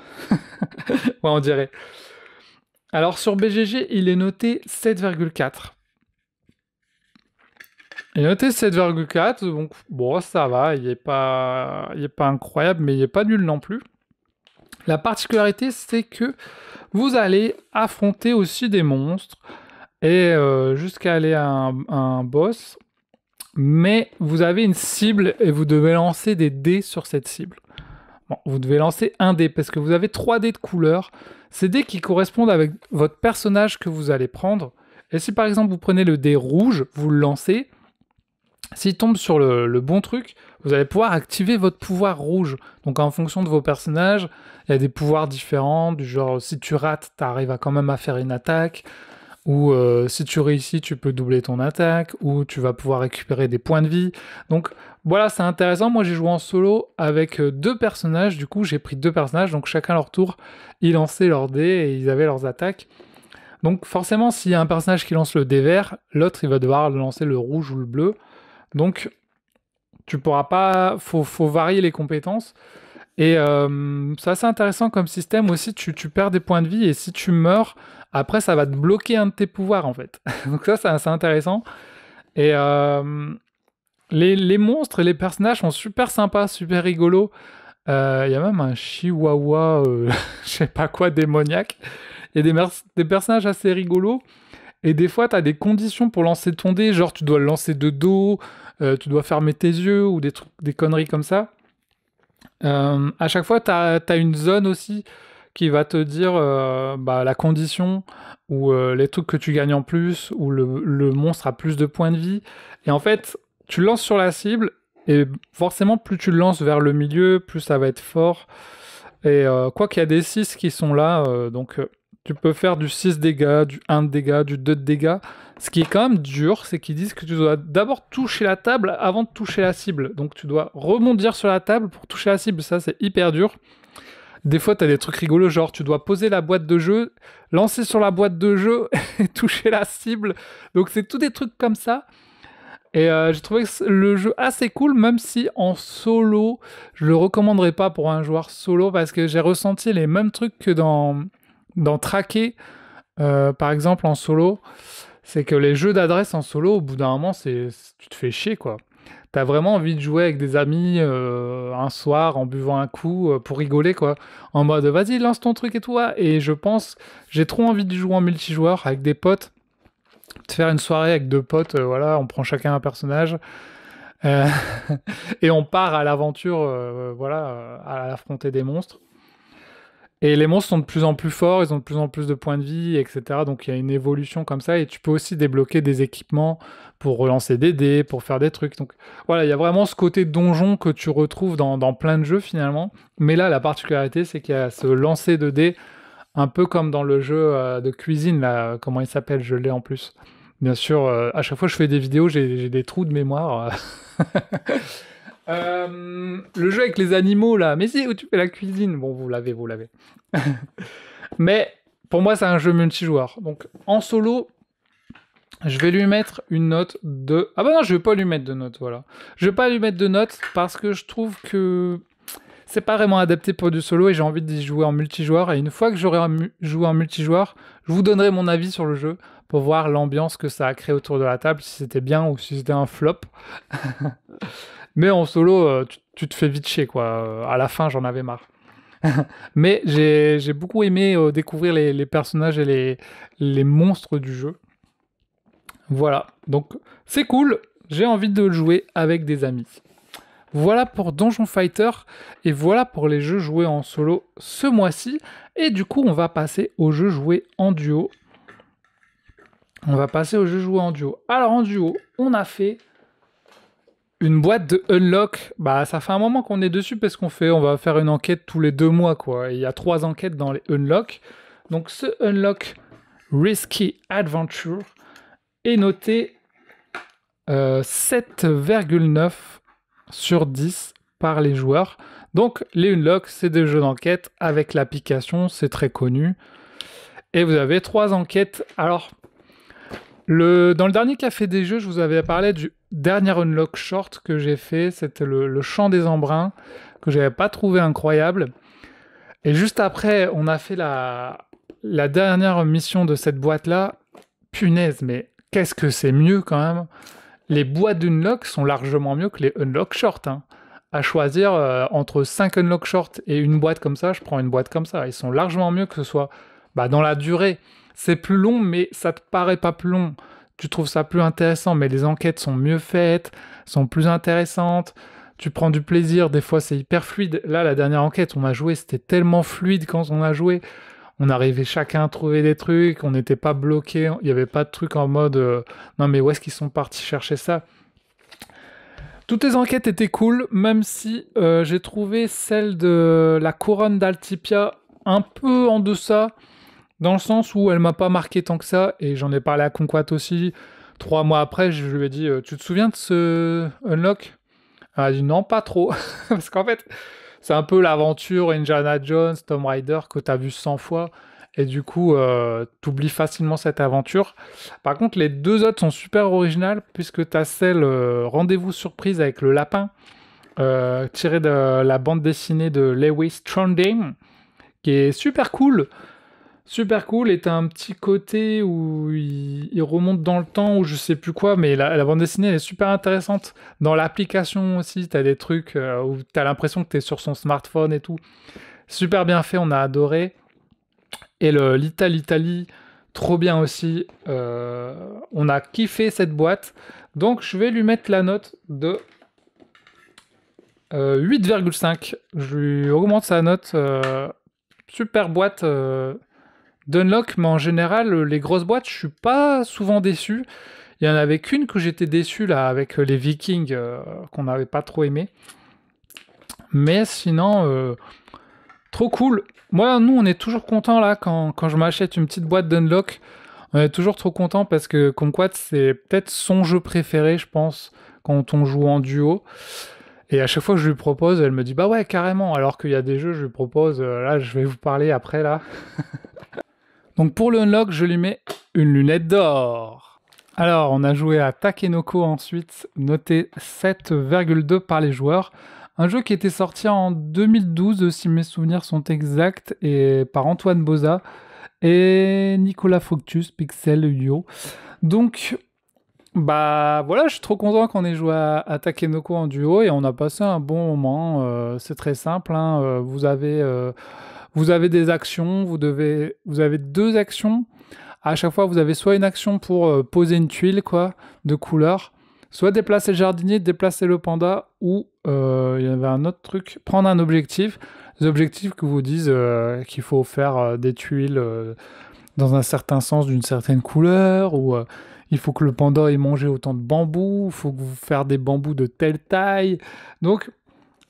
S1: Ouais, on dirait. Alors sur BGG, il est noté 7,4. Il est noté 7,4, donc bon, ça va, il est pas incroyable, mais il est pas nul non plus. La particularité, c'est que vous allez affronter aussi des monstres, et jusqu'à aller à un boss, mais vous avez une cible, et vous devez lancer des dés sur cette cible. Bon, vous devez lancer un dé, parce que vous avez 3 dés de couleur. Ces dés qui correspondent avec votre personnage que vous allez prendre. Et si par exemple vous prenez le dé rouge, vous le lancez, s'il tombe sur le bon truc, vous allez pouvoir activer votre pouvoir rouge. Donc en fonction de vos personnages, il y a des pouvoirs différents, du genre si tu rates, tu arrives quand même à faire une attaque, ou si tu réussis, tu peux doubler ton attaque, ou tu vas pouvoir récupérer des points de vie. Donc voilà, c'est intéressant. Moi j'ai joué en solo avec 2 personnages, du coup j'ai pris 2 personnages, donc chacun leur tour, ils lançaient leurs dés et ils avaient leurs attaques. Donc forcément, s'il y a un personnage qui lance le dé vert, l'autre il va devoir lancer le rouge ou le bleu. Donc, tu pourras pas... Faut varier les compétences. Et c'est assez intéressant comme système aussi. Tu perds des points de vie et si tu meurs, après, ça va te bloquer un de tes pouvoirs, en fait. Donc ça, c'est assez intéressant. Et les monstres et les personnages sont super sympas, super rigolos. Il y a même un chihuahua, je sais pas quoi, démoniaque. Il y a des personnages assez rigolos. Et des fois, tu as des conditions pour lancer ton dé, genre tu dois le lancer de dos, tu dois fermer tes yeux, ou des conneries comme ça. À chaque fois, tu as une zone aussi qui va te dire la condition, ou les trucs que tu gagnes en plus, ou le monstre a plus de points de vie. Et en fait, tu lances sur la cible, et forcément, plus tu le lances vers le milieu, plus ça va être fort. Et quoi qu'il y a des 6 qui sont là, donc... tu peux faire du 6 dégâts, du 1 de dégâts, du 2 de dégâts. Ce qui est quand même dur, c'est qu'ils disent que tu dois d'abord toucher la table avant de toucher la cible. Donc tu dois rebondir sur la table pour toucher la cible. Ça, c'est hyper dur. Des fois, tu as des trucs rigolos, genre tu dois poser la boîte de jeu, lancer sur la boîte de jeu et toucher la cible. Donc c'est tous des trucs comme ça. Et j'ai trouvé le jeu assez cool, même si en solo, je le recommanderais pas pour un joueur solo, parce que j'ai ressenti les mêmes trucs que dans Traquer, par exemple, en solo. C'est que les jeux d'adresse en solo, au bout d'un moment, tu te fais chier, quoi. T'as vraiment envie de jouer avec des amis un soir en buvant un coup pour rigoler, quoi. En mode, vas-y, lance ton truc et tout. Et je pense, j'ai trop envie de jouer en multijoueur avec des potes. De faire une soirée avec 2 potes, voilà, on prend chacun un personnage. euh, et on part à l'aventure, voilà, à affronter des monstres. Et les monstres sont de plus en plus forts, ils ont de plus en plus de points de vie, etc. Donc il y a une évolution comme ça, et tu peux aussi débloquer des équipements pour relancer des dés, pour faire des trucs. Donc voilà, il y a vraiment ce côté donjon que tu retrouves dans plein de jeux finalement. Mais là, la particularité, c'est qu'il y a ce lancer de dés, un peu comme dans le jeu de cuisine, là, comment il s'appelle, je l'ai en plus. Bien sûr, à chaque fois que je fais des vidéos, j'ai des trous de mémoire. Le jeu avec les animaux là, mais si, où tu fais la cuisine. Bon, vous l'avez. Mais pour moi, c'est un jeu multijoueur. Donc en solo, je vais lui mettre une note de... Ah bah non, je vais pas lui mettre de note, voilà. Je vais pas lui mettre de note parce que je trouve que c'est pas vraiment adapté pour du solo et j'ai envie d'y jouer en multijoueur. Et une fois que j'aurai joué en multijoueur, je vous donnerai mon avis sur le jeu pour voir l'ambiance que ça a créé autour de la table, si c'était bien ou si c'était un flop. Mais en solo, tu te fais vite chier, quoi. À la fin, j'en avais marre. Mais j'ai beaucoup aimé découvrir les personnages et les monstres du jeu. Voilà, donc c'est cool, j'ai envie de le jouer avec des amis. Voilà pour Donjon Fighter, et voilà pour les jeux joués en solo ce mois-ci. Et du coup, on va passer aux jeux joués en duo. Alors en duo, on a fait une boîte de Unlock. Bah ça fait un moment qu'on est dessus parce on va faire une enquête tous les 2 mois, quoi. Et il y a 3 enquêtes dans les Unlock. Donc ce Unlock Risky Adventure est noté 7,9 sur 10 par les joueurs. Donc les Unlock, c'est des jeux d'enquête avec l'application, c'est très connu. Et vous avez 3 enquêtes. Alors, dans le dernier Café des Jeux, je vous avais parlé du dernier Unlock Short que j'ai fait. C'était le Chant des Embruns, que j'avais pas trouvé incroyable. Et juste après, on a fait la dernière mission de cette boîte-là. Punaise, mais qu'est-ce que c'est mieux quand même. Les boîtes d'Unlock sont largement mieux que les Unlock Short. Hein. À choisir entre 5 Unlock Short et une boîte comme ça, je prends une boîte comme ça. Ils sont largement mieux que ce soit dans la durée. C'est plus long, mais ça te paraît pas plus long. Tu trouves ça plus intéressant, mais les enquêtes sont mieux faites, sont plus intéressantes. Tu prends du plaisir, des fois c'est hyper fluide. Là, la dernière enquête, on a joué, c'était tellement fluide quand on a joué. On arrivait chacun à trouver des trucs, on n'était pas bloqué, il n'y avait pas de truc en mode non mais où est-ce qu'ils sont partis chercher ça? Toutes les enquêtes étaient cool, même si j'ai trouvé celle de la couronne d'Altipia un peu en deçà, dans le sens où elle m'a pas marqué tant que ça, et j'en ai parlé à Conquat aussi. 3 mois après, je lui ai dit tu te souviens de ce Unlock? Elle a dit non, pas trop, parce qu'en fait... C'est un peu l'aventure Indiana Jones, Tomb Raider que tu as vu 100 fois. Et du coup, tu oublies facilement cette aventure. Par contre, les 2 autres sont super originales, puisque tu as celle Rendez-vous surprise avec le lapin, tirée de la bande dessinée de Lewis Trondheim, qui est super cool. Super cool, et t'as un petit côté où il remonte dans le temps, ou je sais plus quoi, mais la bande dessinée elle est super intéressante. Dans l'application aussi, t'as des trucs où t'as l'impression que t'es sur son smartphone et tout. Super bien fait, on a adoré. Et l'Italie, trop bien aussi. On a kiffé cette boîte. Donc je vais lui mettre la note de 8,5. Je lui augmente sa note. Super boîte. D'Unlock, mais en général, les grosses boîtes, je suis pas souvent déçu. Il y en avait qu'une que j'étais déçu là avec les Vikings qu'on n'avait pas trop aimé. Mais sinon, trop cool. Moi, nous, on est toujours content là quand je m'achète une petite boîte d'Unlock. On est toujours trop content parce que Conquat, c'est peut-être son jeu préféré, je pense, quand on joue en duo. Et à chaque fois que je lui propose, elle me dit bah ouais, carrément. Alors qu'il y a des jeux, je lui propose, là, je vais vous parler après là. Donc pour le Unlock, je lui mets une lunette d'or. Alors, on a joué à Takenoko ensuite, noté 7,2 par les joueurs. Un jeu qui était sorti en 2012, si mes souvenirs sont exacts, et par Antoine Boza et Nicolas Foctus, Pixel Udio. Donc, voilà, je suis trop content qu'on ait joué à Takenoko en duo, et on a passé un bon moment. C'est très simple, hein. Vous avez des actions, vous avez 2 actions. À chaque fois, vous avez soit une action pour poser une tuile, de couleur, soit déplacer le jardinier, déplacer le panda, ou il y avait un autre truc, prendre un objectif. des objectifs qui vous disent qu'il faut faire des tuiles dans un certain sens d'une certaine couleur, ou il faut que le panda ait mangé autant de bambous, il faut que vous faire des bambous de telle taille. Donc,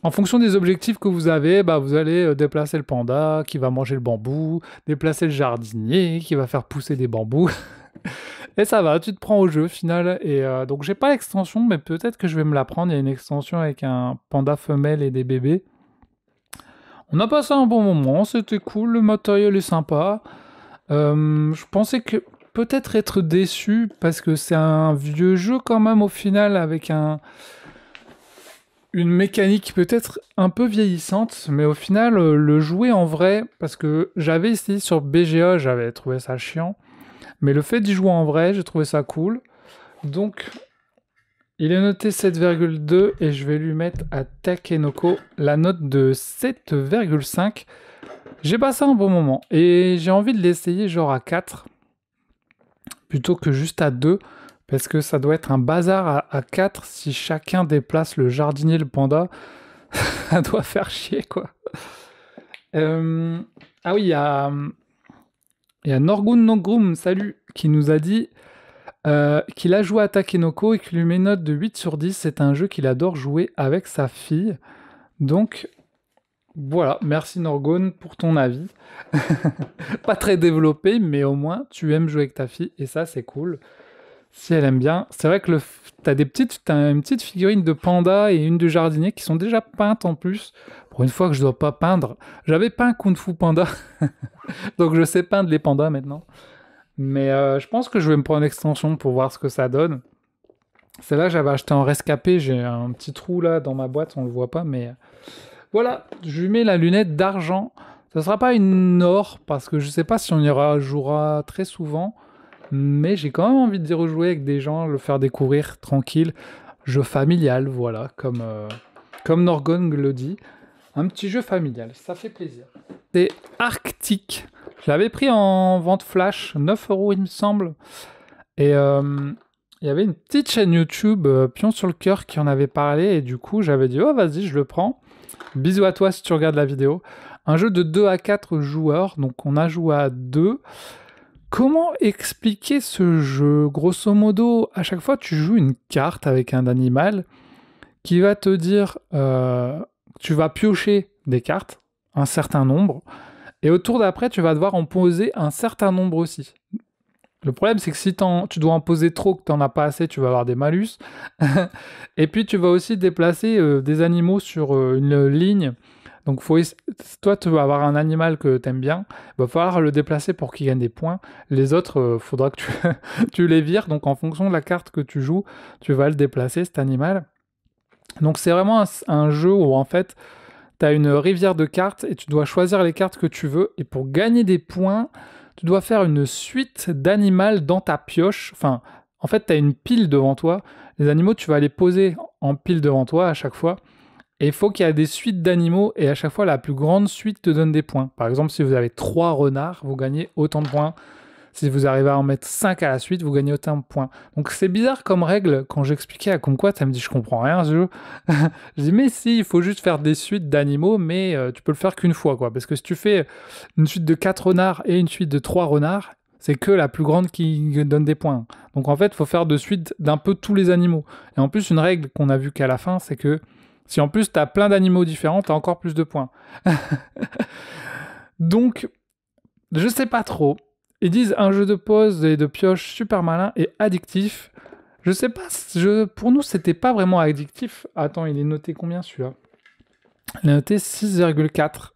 S1: en fonction des objectifs que vous avez, bah, vous allez déplacer le panda qui va manger le bambou, déplacer le jardinier qui va faire pousser des bambous. Et ça va, tu te prends au jeu au final. Et donc j'ai pas l'extension, mais peut-être que je vais me la prendre. Il y a une extension avec un panda femelle et des bébés. On a passé un bon moment, c'était cool, le matériel est sympa. Je pensais que peut-être être déçu parce que c'est un vieux jeu quand même au final avec une mécanique peut-être un peu vieillissante, mais au final le jouer en vrai, parce que j'avais essayé sur BGA, j'avais trouvé ça chiant, mais le fait d'y jouer en vrai, j'ai trouvé ça cool. Donc il est noté 7,2 et je vais lui mettre à Takenoko la note de 7,5. J'ai passé un bon moment et j'ai envie de l'essayer genre à 4 plutôt que juste à 2 parce que ça doit être un bazar à 4 si chacun déplace le jardinier et le panda. Ça doit faire chier quoi. Ah oui, il y a Norgun Nogrum, salut, qui nous a dit qu'il a joué à Takenoko et qu'il lui met une note de 8 sur 10. C'est un jeu qu'il adore jouer avec sa fille. Donc voilà, merci Norgun pour ton avis. Pas très développé, mais au moins tu aimes jouer avec ta fille et ça c'est cool. Si elle aime bien, c'est vrai que t'as une petite figurine de panda et une de jardinier qui sont déjà peintes en plus. Pour une fois que je dois pas peindre, j'avais peint Kung Fu Panda, donc je sais peindre les pandas maintenant. Mais je pense que je vais me prendre une extension pour voir ce que ça donne. Celle-là, j'avais acheté en rescapé, j'ai un petit trou là dans ma boîte, on le voit pas, mais voilà, je lui mets la lunette d'argent. Ça sera pas une or, parce que je sais pas si on y jouera très souvent, mais j'ai quand même envie d'y rejouer avec des gens, le faire découvrir tranquille. Jeu familial, voilà, comme Norgon le dit. Un petit jeu familial, ça fait plaisir. C'est Arctic. Je l'avais pris en vente flash, 9 € il me semble. Et il y avait une petite chaîne YouTube, Pion sur le cœur, qui en avait parlé. Et du coup, j'avais dit, oh vas-y, je le prends. Bisous à toi si tu regardes la vidéo. Un jeu de 2 à 4 joueurs, donc on a joué à 2. Comment expliquer ce jeu? Grosso modo, à chaque fois, tu joues une carte avec un animal qui va te dire... tu vas piocher des cartes, un certain nombre, et au tour d'après, tu vas devoir en poser un certain nombre aussi. Le problème, c'est que si tu dois en poser trop, que tu n'en as pas assez, tu vas avoir des malus. Et puis, tu vas aussi déplacer des animaux sur une ligne. Donc, toi, tu vas avoir un animal que tu aimes bien. Il va falloir le déplacer pour qu'il gagne des points. Les autres, faudra que tu les vires. Donc, en fonction de la carte que tu joues, tu vas le déplacer, cet animal. Donc, c'est vraiment un jeu où, en fait, tu as une rivière de cartes et tu dois choisir les cartes que tu veux. Et pour gagner des points, tu dois faire une suite d'animaux dans ta pioche. Enfin, en fait, tu as une pile devant toi. Les animaux, tu vas les poser en pile devant toi à chaque fois. Et il faut qu'il y ait des suites d'animaux. Et à chaque fois, la plus grande suite te donne des points. Par exemple, si vous avez 3 renards, vous gagnez autant de points. Si vous arrivez à en mettre 5 à la suite, vous gagnez autant de points. Donc c'est bizarre comme règle. Quand j'expliquais à Kumquat, ça me dit je comprends rien ce jeu. Je dis mais si, il faut juste faire des suites d'animaux, mais tu peux le faire qu'une fois quoi. Parce que si tu fais une suite de 4 renards et une suite de 3 renards, c'est que la plus grande qui donne des points. Donc en fait, il faut faire de suite d'un peu tous les animaux. Et en plus, une règle qu'on a vue qu'à la fin, c'est que si en plus tu as plein d'animaux différents, tu as encore plus de points. Donc, je sais pas trop. Ils disent un jeu de pose et de pioche super malin et addictif. Je sais pas, pour nous c'était pas vraiment addictif. Attends, il est noté combien celui-là? Il est noté 6,4.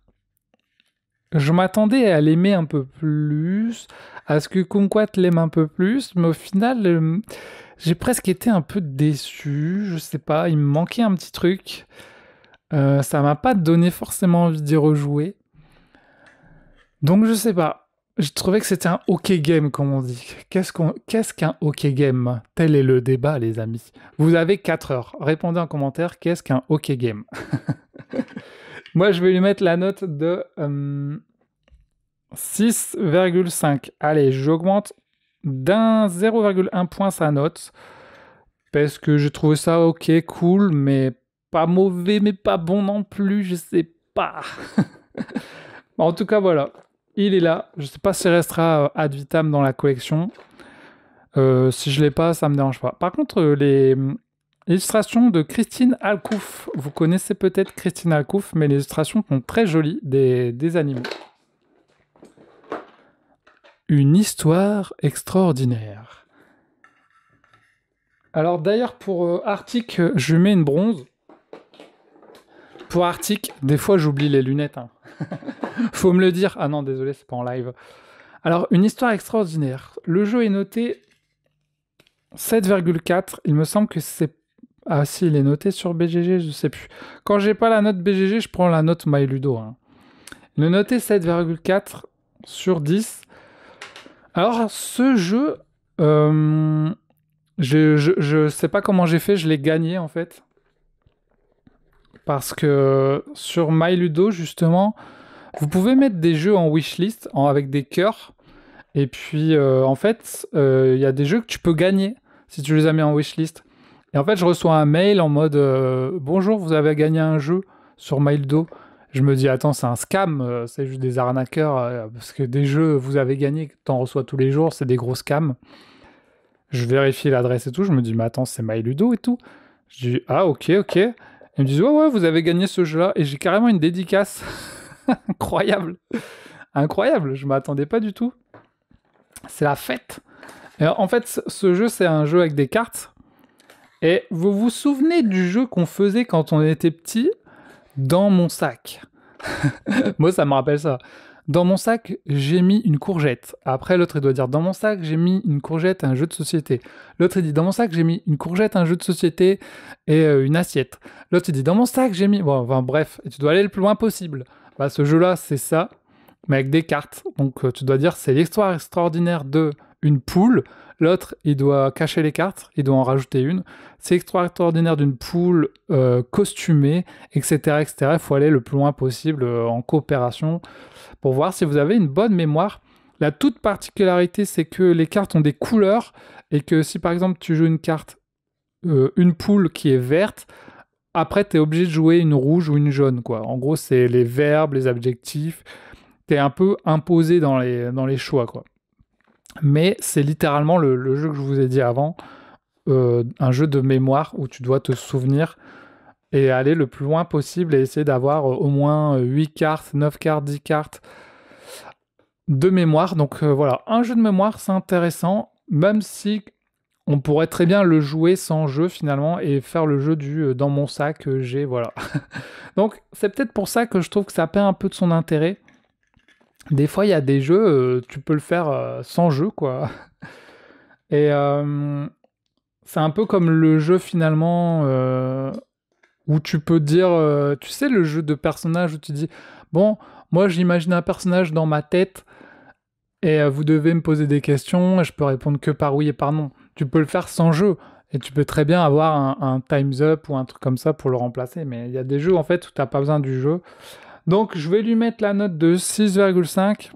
S1: Je m'attendais à l'aimer un peu plus, à ce que Kumquat l'aime un peu plus, mais au final, j'ai presque été un peu déçu. Je sais pas, il me manquait un petit truc. Ça m'a pas donné forcément envie d'y rejouer. Donc je sais pas. Je trouvais que c'était un OK game, comme on dit. Qu'est-ce qu'un OK game? Tel est le débat, les amis. Vous avez 4 heures. Répondez en commentaire, qu'est-ce qu'un OK game? Moi, je vais lui mettre la note de 6,5. Allez, j'augmente d'un 0,1 point sa note. Parce que j'ai trouvé ça OK, cool, mais pas mauvais, mais pas bon non plus, je sais pas. Bon, en tout cas, voilà. Il est là. Je sais pas s'il restera ad vitam dans la collection. Si je l'ai pas, ça me dérange pas. Par contre, les illustrations de Christine Alcouf. Vous connaissez peut-être Christine Alcouf, mais les illustrations sont très jolies des animaux. Une histoire extraordinaire. Alors d'ailleurs, pour Arctic, je mets une bronze. Pour Arctic, des fois j'oublie les lunettes. Hein. Faut me le dire. Ah non, désolé, c'est pas en live. Alors, une histoire extraordinaire. Le jeu est noté 7,4. Il me semble que c'est... Ah si, il est noté sur BGG, je sais plus. Quand j'ai pas la note BGG, je prends la note MyLudo. Hein. Il est noté 7,4 sur 10. Alors, ce jeu... je sais pas comment j'ai fait, je l'ai gagné en fait. Parce que sur MyLudo, justement, vous pouvez mettre des jeux en wishlist avec des cœurs. Et puis, en fait, il y a des jeux que tu peux gagner si tu les as mis en wishlist. Et en fait, je reçois un mail en mode bonjour, vous avez gagné un jeu sur MyLudo. Je me dis, attends, c'est un scam, c'est juste des arnaqueurs, parce que des jeux, vous avez gagné, que t'en reçois tous les jours, c'est des gros scams. Je vérifie l'adresse et tout, je me dis, mais attends, c'est MyLudo et tout. Je dis, ah, ok. Ils me disent, ouais, vous avez gagné ce jeu-là. Et j'ai carrément une dédicace. Incroyable. Incroyable, je m'attendais pas du tout. C'est la fête. Et en fait, ce jeu, c'est un jeu avec des cartes. Et vous vous souvenez du jeu qu'on faisait quand on était petit dans mon sac? Moi, ça me rappelle ça. Dans mon sac, j'ai mis une courgette. Après, l'autre, il doit dire dans mon sac, j'ai mis une courgette, un jeu de société. L'autre, il dit dans mon sac, j'ai mis une courgette, un jeu de société et une assiette. L'autre, il dit dans mon sac, j'ai mis. Bon, enfin, bref, et tu dois aller le plus loin possible. Bah, ce jeu-là, c'est ça, mais avec des cartes. Donc, tu dois dire c'est l'histoire extraordinaire de une poule. L'autre, il doit cacher les cartes, il doit en rajouter une. C'est extraordinaire d'une poule costumée, etc., etc. Il faut aller le plus loin possible en coopération pour voir si vous avez une bonne mémoire. La toute particularité, c'est que les cartes ont des couleurs et que si par exemple tu joues une carte, une poule qui est verte, après tu es obligé de jouer une rouge ou une jaune, quoi. En gros, c'est les verbes, les adjectifs. Tu es un peu imposé dans les choix, quoi. Mais c'est littéralement le jeu que je vous ai dit avant, un jeu de mémoire où tu dois te souvenir et aller le plus loin possible et essayer d'avoir au moins 8 cartes, 9 cartes, 10 cartes de mémoire. Donc voilà, un jeu de mémoire, c'est intéressant, même si on pourrait très bien le jouer sans jeu finalement et faire le jeu du dans mon sac, j'ai, voilà. Donc c'est peut-être pour ça que je trouve que ça perd un peu de son intérêt. Des fois, il y a des jeux, tu peux le faire sans jeu, quoi. Et c'est un peu comme le jeu finalement où tu peux dire, tu sais, le jeu de personnage où tu dis, bon, moi j'imagine un personnage dans ma tête et vous devez me poser des questions et je peux répondre que par oui et par non. Tu peux le faire sans jeu et tu peux très bien avoir un Time's Up ou un truc comme ça pour le remplacer. Mais il y a des jeux en fait où tu n'as pas besoin du jeu. Donc je vais lui mettre la note de 6,5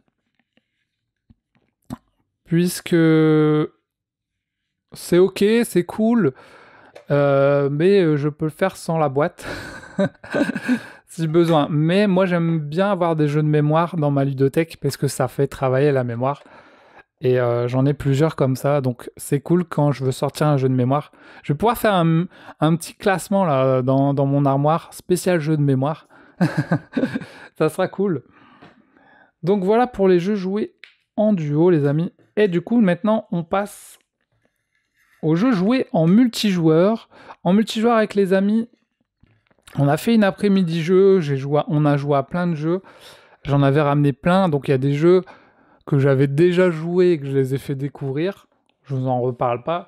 S1: puisque c'est ok, c'est cool, mais je peux le faire sans la boîte si besoin. Mais moi j'aime bien avoir des jeux de mémoire dans ma ludothèque parce que ça fait travailler la mémoire. Et j'en ai plusieurs comme ça, donc c'est cool quand je veux sortir un jeu de mémoire. Je vais pouvoir faire un petit classement là dans mon armoire, spécial jeu de mémoire. Ça sera cool. Donc voilà pour les jeux joués en duo, les amis. Et du coup, maintenant, on passe aux jeux joués en multijoueur. En multijoueur avec les amis, on a fait une après-midi jeu. On a joué à plein de jeux. J'en avais ramené plein. Donc il y a des jeux que j'avais déjà joués et que je les ai fait découvrir. Je vous en reparle pas.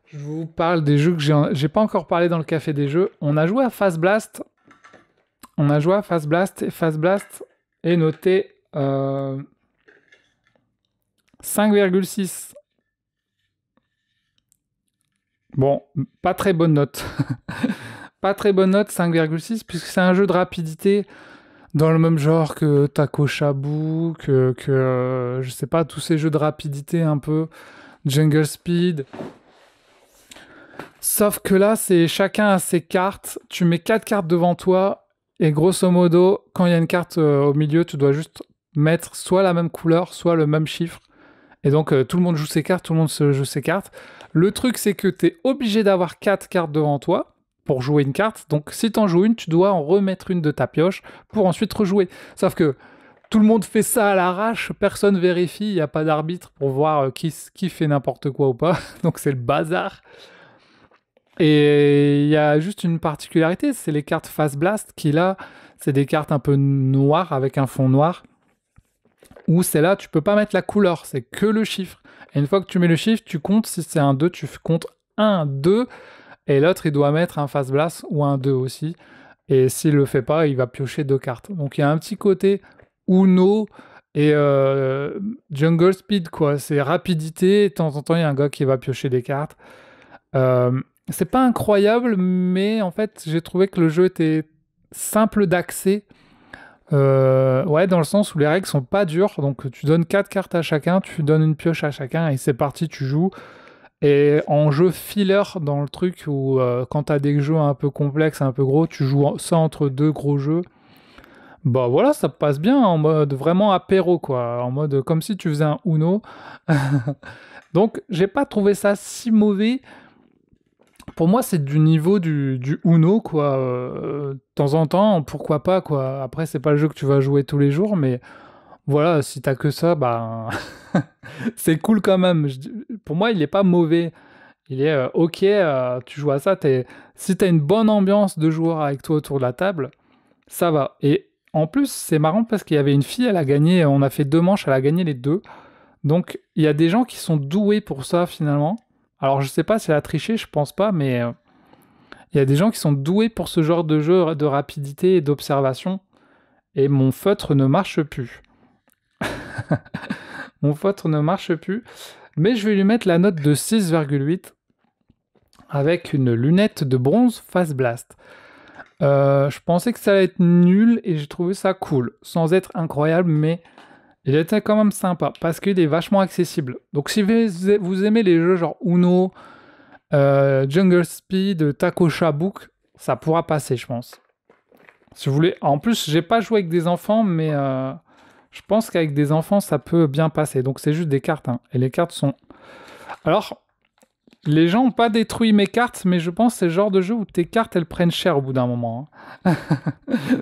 S1: Je vous parle des jeux que j'ai pas encore parlé dans le café des jeux. On a joué à Fast Blast. Et Fast Blast est noté 5,6. Bon, pas très bonne note. Pas très bonne note, 5,6, puisque c'est un jeu de rapidité dans le même genre que Taco Shabu, je sais pas, tous ces jeux de rapidité un peu, Jungle Speed. Sauf que là, c'est chacun a ses cartes. Tu mets 4 cartes devant toi Et grosso modo, quand il y a une carte au milieu, tu dois juste mettre soit la même couleur, soit le même chiffre. Et donc, tout le monde joue ses cartes, tout le monde se joue ses cartes. Le truc, c'est que tu es obligé d'avoir 4 cartes devant toi pour jouer une carte. Donc, si tu en joues une, tu dois en remettre une de ta pioche pour ensuite rejouer. Sauf que tout le monde fait ça à l'arrache, personne vérifie, il n'y a pas d'arbitre pour voir qui fait n'importe quoi ou pas. Donc, c'est le bazar. Et il y a juste une particularité, c'est les cartes Fast Blast qui là, c'est des cartes un peu noires avec un fond noir. Où c'est là, tu peux pas mettre la couleur, c'est que le chiffre. Et une fois que tu mets le chiffre, tu comptes, si c'est un 2, tu comptes 1, 2, et l'autre, il doit mettre un Fast Blast ou un 2 aussi. Et s'il le fait pas, il va piocher 2 cartes. Donc il y a un petit côté Uno et Jungle Speed, quoi. C'est rapidité, de temps en temps, il y a un gars qui va piocher des cartes. C'est pas incroyable, mais en fait, j'ai trouvé que le jeu était simple d'accès. Ouais, dans le sens où les règles sont pas dures, donc tu donnes 4 cartes à chacun, tu donnes une pioche à chacun et c'est parti, tu joues. Et en jeu filler dans le truc où quand t'as des jeux un peu complexes, un peu gros, tu joues ça entre deux gros jeux. Bah voilà, ça passe bien en mode vraiment apéro quoi, en mode comme si tu faisais un Uno. Donc j'ai pas trouvé ça si mauvais. Pour moi, c'est du niveau du Uno, quoi. De temps en temps, pourquoi pas, quoi. Après, c'est pas le jeu que tu vas jouer tous les jours, mais voilà, si t'as que ça, bah, c'est cool quand même. Pour moi, il est pas mauvais. Il est ok, tu joues à ça. Si t'as une bonne ambiance de joueurs avec toi autour de la table, ça va. Et en plus, c'est marrant parce qu'il y avait une fille, elle a gagné, on a fait 2 manches, elle a gagné les 2. Donc, il y a des gens qui sont doués pour ça, finalement. Alors, je sais pas si elle a triché, je pense pas, mais il y a des gens qui sont doués pour ce genre de jeu de rapidité et d'observation. Et mon feutre ne marche plus. Mon feutre ne marche plus. Mais je vais lui mettre la note de 6,8 avec une lunette de bronze Fast Blast. Je pensais que ça allait être nul et j'ai trouvé ça cool. Sans être incroyable, mais il était quand même sympa parce qu'il est vachement accessible. Donc si vous aimez les jeux genre Uno, Jungle Speed, Taco Book, ça pourra passer, je pense. Si vous voulez. En plus, j'ai pas joué avec des enfants, mais je pense qu'avec des enfants, ça peut bien passer. Donc c'est juste des cartes, hein. Et les cartes sont. Alors, les gens n'ont pas détruit mes cartes, mais je pense que c'est le genre de jeu où tes cartes, elles prennent cher au bout d'un moment, hein.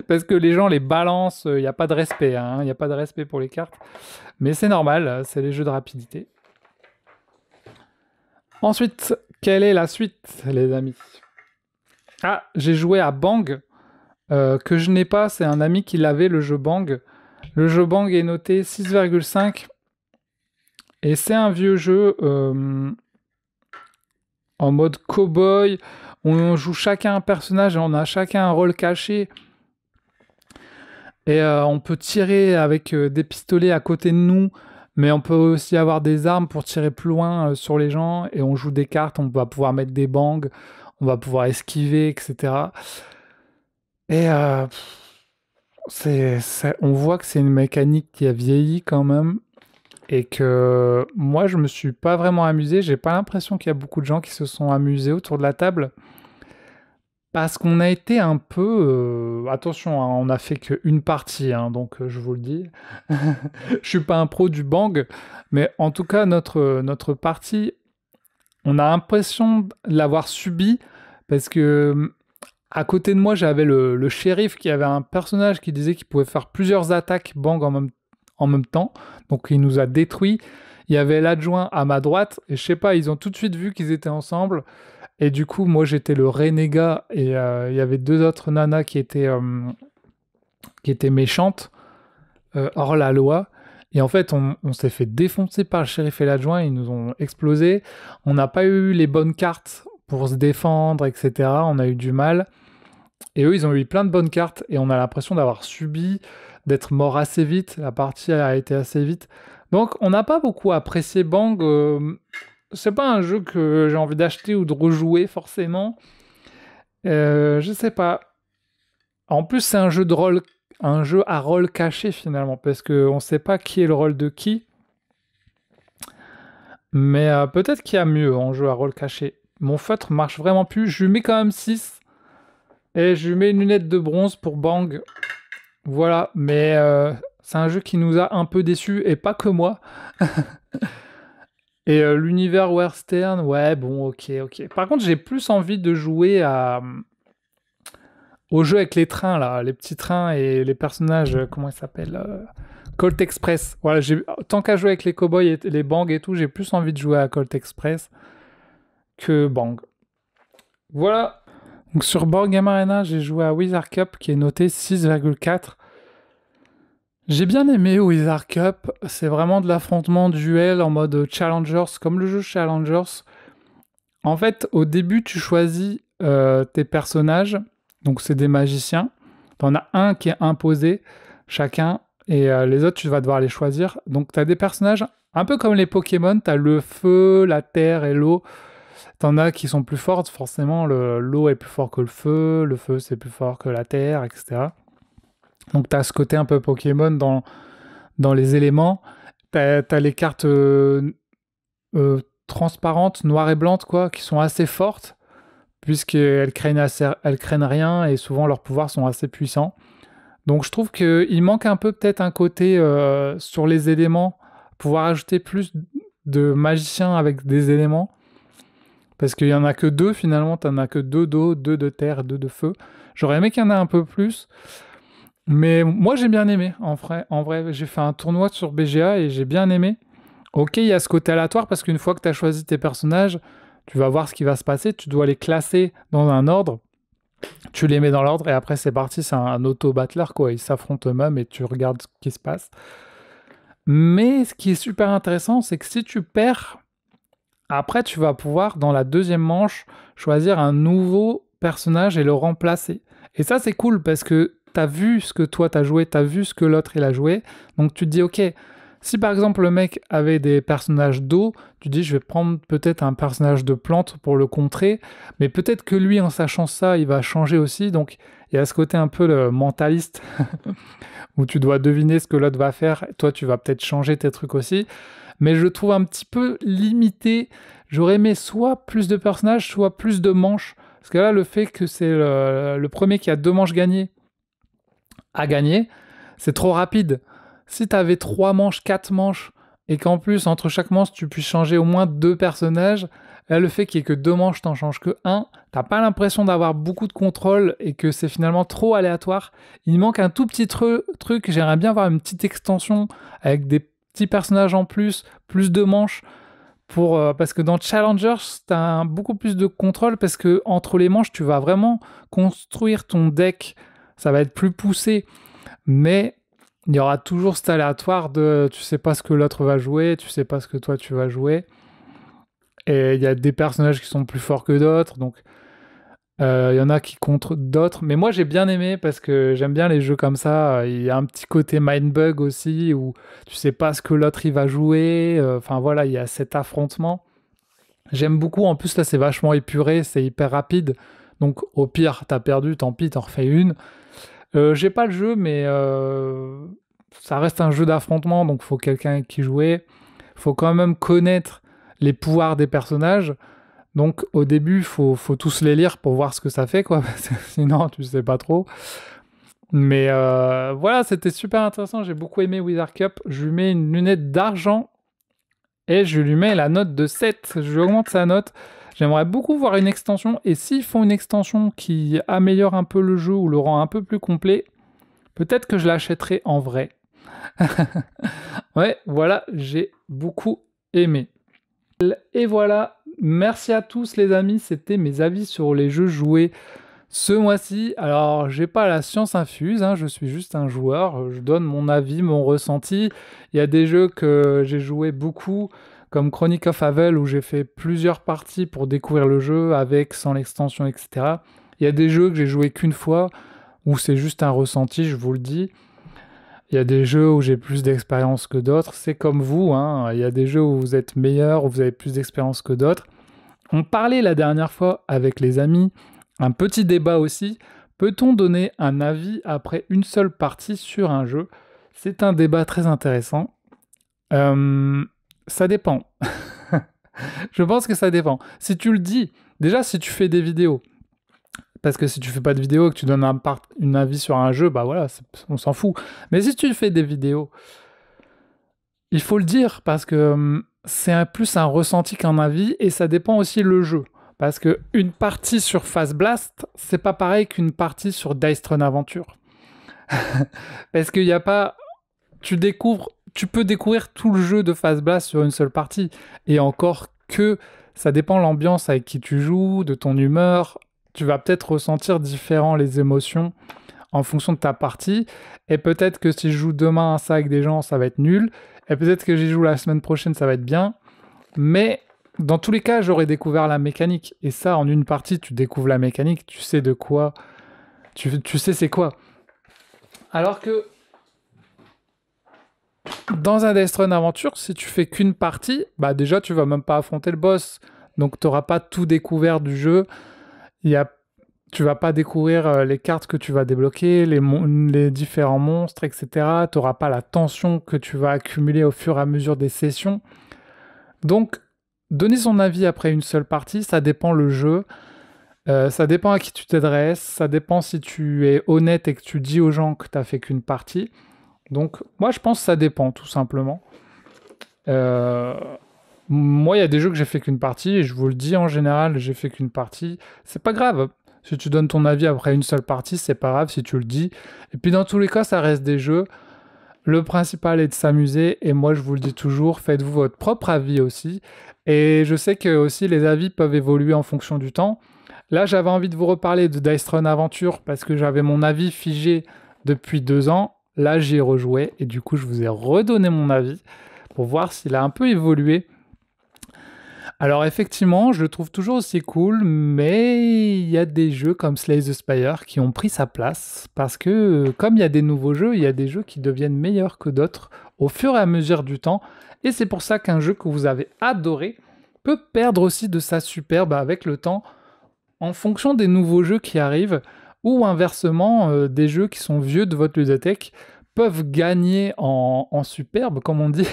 S1: Parce que les gens les balancent, il n'y a pas de respect, hein. Il n'y a pas de respect pour les cartes. Mais c'est normal, c'est les jeux de rapidité. Ensuite, quelle est la suite, les amis? Ah, j'ai joué à Bang, que je n'ai pas, c'est un ami qui l'avait, le jeu Bang. Le jeu Bang est noté 6,5. Et c'est un vieux jeu en mode cow-boy. On joue chacun un personnage et on a chacun un rôle caché. Et on peut tirer avec des pistolets à côté de nous. Mais on peut aussi avoir des armes pour tirer plus loin sur les gens. Et on joue des cartes, on va pouvoir mettre des bangs. On va pouvoir esquiver, etc. Et on voit que c'est une mécanique qui a vieilli quand même. Et que moi, je me suis pas vraiment amusé. J'ai pas l'impression qu'il y a beaucoup de gens qui se sont amusés autour de la table. Parce qu'on a été un peu... attention, hein, on a fait qu'une partie, hein, donc je vous le dis. Je suis pas un pro du Bang, mais en tout cas, notre partie, on a l'impression de l'avoir subi, parce que à côté de moi, j'avais le shérif qui avait un personnage qui disait qu'il pouvait faire plusieurs attaques Bang en même temps, donc il nous a détruits. Il y avait l'adjoint à ma droite, et je sais pas, ils ont tout de suite vu qu'ils étaient ensemble. Et du coup, moi, j'étais le renégat et il y avait 2 autres nanas qui étaient méchantes, hors la loi. Et en fait, on s'est fait défoncer par le shérif et l'adjoint, ils nous ont explosé. On n'a pas eu les bonnes cartes pour se défendre, etc. On a eu du mal. Et eux, ils ont eu plein de bonnes cartes et on a l'impression d'avoir subi, d'être mort assez vite. La partie a été assez vite. Donc, on n'a pas beaucoup apprécié Bang. C'est pas un jeu que j'ai envie d'acheter ou de rejouer forcément. Je sais pas. En plus, c'est un jeu de rôle, un jeu à rôle caché finalement, parce qu'on sait pas qui est le rôle de qui. Mais peut-être qu'il y a mieux en jeu à rôle caché. Mon feutre marche vraiment plus. Je lui mets quand même 6. Et je lui mets une lunette de bronze pour Bang. Voilà, mais c'est un jeu qui nous a un peu déçus, et pas que moi. Et l'univers western, ouais, bon, ok, ok. Par contre, j'ai plus envie de jouer au jeu avec les trains, là, les petits trains et les personnages, comment ils s'appellent Colt Express. Voilà, tant qu'à jouer avec les cowboys et les Bang et tout, j'ai plus envie de jouer à Colt Express que Bang. Voilà. Donc sur Board Game Arena, j'ai joué à Wizard Cup qui est noté 6,4. J'ai bien aimé Wizard Cup, c'est vraiment de l'affrontement duel en mode Challengers, comme le jeu Challengers. En fait, au début, tu choisis tes personnages, donc c'est des magiciens. T'en as un qui est imposé, chacun, et les autres, tu vas devoir les choisir. Donc t'as des personnages un peu comme les Pokémon, t'as le feu, la terre et l'eau. T'en as qui sont plus fortes, forcément, l'eau est plus fort que le feu c'est plus fort que la terre, etc. Donc t'as ce côté un peu Pokémon dans les éléments. T'as les cartes transparentes, noires et blanches, quoi, qui sont assez fortes, puisqu'elles elles craignent rien et souvent leurs pouvoirs sont assez puissants. Donc je trouve qu'il manque un peu peut-être un côté sur les éléments, pouvoir ajouter plus de magiciens avec des éléments. Parce qu'il y en a que deux finalement, t'en as que deux d'eau, deux de terre, deux de feu. J'aurais aimé qu'il y en ait un peu plus. Mais moi j'ai bien aimé, en vrai j'ai fait un tournoi sur BGA et j'ai bien aimé. Ok, il y a ce côté aléatoire parce qu'une fois que tu as choisi tes personnages, tu vas voir ce qui va se passer, tu dois les classer dans un ordre, tu les mets dans l'ordre et après c'est parti, c'est un auto-battler quoi, ils s'affrontent eux-mêmes et tu regardes ce qui se passe. Mais ce qui est super intéressant, c'est que si tu perds, après tu vas pouvoir dans la deuxième manche choisir un nouveau personnage et le remplacer. Et ça c'est cool parce que t'as vu ce que toi t'as joué, t'as vu ce que l'autre il a joué, donc tu te dis ok, si par exemple le mec avait des personnages d'eau, tu dis je vais prendre peut-être un personnage de plante pour le contrer, mais peut-être que lui en sachant ça il va changer aussi, donc il y a ce côté un peu le mentaliste où tu dois deviner ce que l'autre va faire, toi tu vas peut-être changer tes trucs aussi, mais je trouve un petit peu limité, j'aurais aimé soit plus de personnages, soit plus de manches, parce que là le fait que c'est le premier qui a 2 manches gagnées à gagner, c'est trop rapide. Si t'avais 3 manches, 4 manches, et qu'en plus, entre chaque manche, tu puisses changer au moins 2 personnages, là, le fait qu'il n'y ait que 2 manches, t'en changes que un, t'as pas l'impression d'avoir beaucoup de contrôle et que c'est finalement trop aléatoire. Il manque un tout petit truc, j'aimerais bien avoir une petite extension avec des petits personnages en plus de manches, parce que dans Challengers, t'as beaucoup plus de contrôle parce que entre les manches, tu vas vraiment construire ton deck, ça va être plus poussé, mais il y aura toujours cet aléatoire de tu sais pas ce que l'autre va jouer, tu sais pas ce que toi tu vas jouer. Et il y a des personnages qui sont plus forts que d'autres, donc il y en a qui contre d'autres. Mais moi j'ai bien aimé parce que j'aime bien les jeux comme ça. Il y a un petit côté mindbug aussi où tu sais pas ce que l'autre il va jouer. Enfin voilà, il y a cet affrontement. J'aime beaucoup. En plus là c'est vachement épuré, c'est hyper rapide. Donc au pire t'as perdu, tant pis, t'en refais une. J'ai pas le jeu, mais ça reste un jeu d'affrontement, donc faut quelqu'un avec qui jouer. Faut quand même connaître les pouvoirs des personnages. Donc au début, faut tous les lire pour voir ce que ça fait, quoi. Parce que sinon, tu sais pas trop. Mais voilà, c'était super intéressant. J'ai beaucoup aimé Wizard Cup. Je lui mets une lunette d'argent et je lui mets la note de 7. Je lui augmente sa note. J'aimerais beaucoup voir une extension. Et s'ils font une extension qui améliore un peu le jeu ou le rend un peu plus complet, peut-être que je l'achèterai en vrai. Ouais, voilà, j'ai beaucoup aimé. Et voilà, merci à tous les amis, c'était mes avis sur les jeux joués ce mois-ci. Alors, j'ai pas la science infuse, hein, je suis juste un joueur, je donne mon avis, mon ressenti. Il y a des jeux que j'ai joué beaucoup, comme Chronic of Havel, où j'ai fait plusieurs parties pour découvrir le jeu, avec, sans l'extension, etc. Il y a des jeux que j'ai joué qu'une fois, où c'est juste un ressenti, je vous le dis. Il y a des jeux où j'ai plus d'expérience que d'autres, c'est comme vous, hein. Il y a des jeux où vous êtes meilleur, où vous avez plus d'expérience que d'autres. On parlait la dernière fois avec les amis, un petit débat aussi, peut-on donner un avis après une seule partie sur un jeu? C'est un débat très intéressant. Ça dépend. Je pense que ça dépend. Si tu le dis, déjà si tu fais des vidéos, Parce que si tu fais pas de vidéo et que tu donnes une avis sur un jeu, bah voilà, on s'en fout. Mais si tu fais des vidéos, il faut le dire parce que c'est plus un ressenti qu'un avis et ça dépend aussi le jeu. Parce que une partie sur Phase Blast, c'est pas pareil qu'une partie sur Dice Run Aventure. Parce qu'il y a pas, tu peux découvrir tout le jeu de Phase Blast sur une seule partie. Et encore que ça dépend de l'ambiance avec qui tu joues, de ton humeur. Tu vas peut-être ressentir différent les émotions en fonction de ta partie. Et peut-être que si je joue demain à ça avec des gens, ça va être nul. Et peut-être que j'y joue la semaine prochaine, ça va être bien. Mais dans tous les cas, j'aurais découvert la mécanique. Et ça, en une partie, tu découvres la mécanique, tu sais de quoi. Tu sais c'est quoi. Alors que dans un Death Run Aventure, si tu fais qu'une partie, bah déjà, tu vas même pas affronter le boss. Donc, tu n'auras pas tout découvert du jeu. Tu vas pas découvrir les cartes que tu vas débloquer, les différents monstres, etc. Tu n'auras pas la tension que tu vas accumuler au fur et à mesure des sessions. Donc, donner son avis après une seule partie, ça dépend le jeu. Ça dépend à qui tu t'adresses. Ça dépend si tu es honnête et que tu dis aux gens que tu n'as fait qu'une partie. Donc, moi, je pense que ça dépend, tout simplement. Moi, il y a des jeux que j'ai fait qu'une partie, et je vous le dis, en général, j'ai fait qu'une partie. C'est pas grave. Si tu donnes ton avis après une seule partie, c'est pas grave si tu le dis. Et puis, dans tous les cas, ça reste des jeux. Le principal est de s'amuser, et moi, je vous le dis toujours, faites-vous votre propre avis aussi. Et je sais que aussi, les avis peuvent évoluer en fonction du temps. Là, j'avais envie de vous reparler de Dice Run Aventure, parce que j'avais mon avis figé depuis 2 ans. Là, j'y ai rejoué, et du coup, je vous ai redonné mon avis pour voir s'il a un peu évolué. Alors effectivement, je le trouve toujours aussi cool, mais il y a des jeux comme Slay the Spire qui ont pris sa place, parce que comme il y a des nouveaux jeux, il y a des jeux qui deviennent meilleurs que d'autres au fur et à mesure du temps, et c'est pour ça qu'un jeu que vous avez adoré peut perdre aussi de sa superbe avec le temps, en fonction des nouveaux jeux qui arrivent, ou inversement, des jeux qui sont vieux de votre ludothèque peuvent gagner en superbe, comme on dit,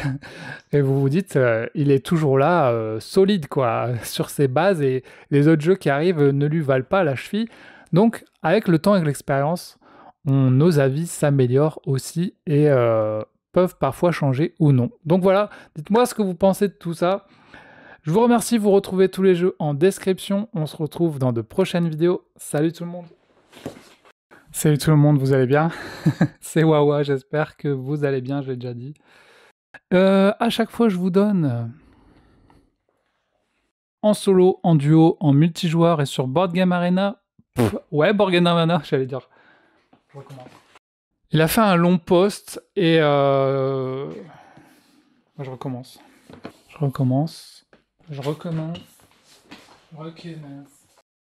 S1: et vous vous dites, il est toujours là, solide, quoi, sur ses bases, et les autres jeux qui arrivent ne lui valent pas la cheville. Donc, avec le temps et l'expérience, nos avis s'améliorent aussi, et peuvent parfois changer ou non. Donc voilà, dites-moi ce que vous pensez de tout ça. Je vous remercie, vous retrouvez tous les jeux en description. On se retrouve dans de prochaines vidéos. Salut tout le monde! Salut tout le monde, vous allez bien? C'est Wawa, j'espère que vous allez bien, je l'ai déjà dit. À chaque fois, je vous donne en solo, en duo, en multijoueur et sur Board Game Arena. Ouais, Board Game Arena, j'allais dire. Je recommence. Il a fait un long post et moi, je recommence. Je recommence. Je recommence.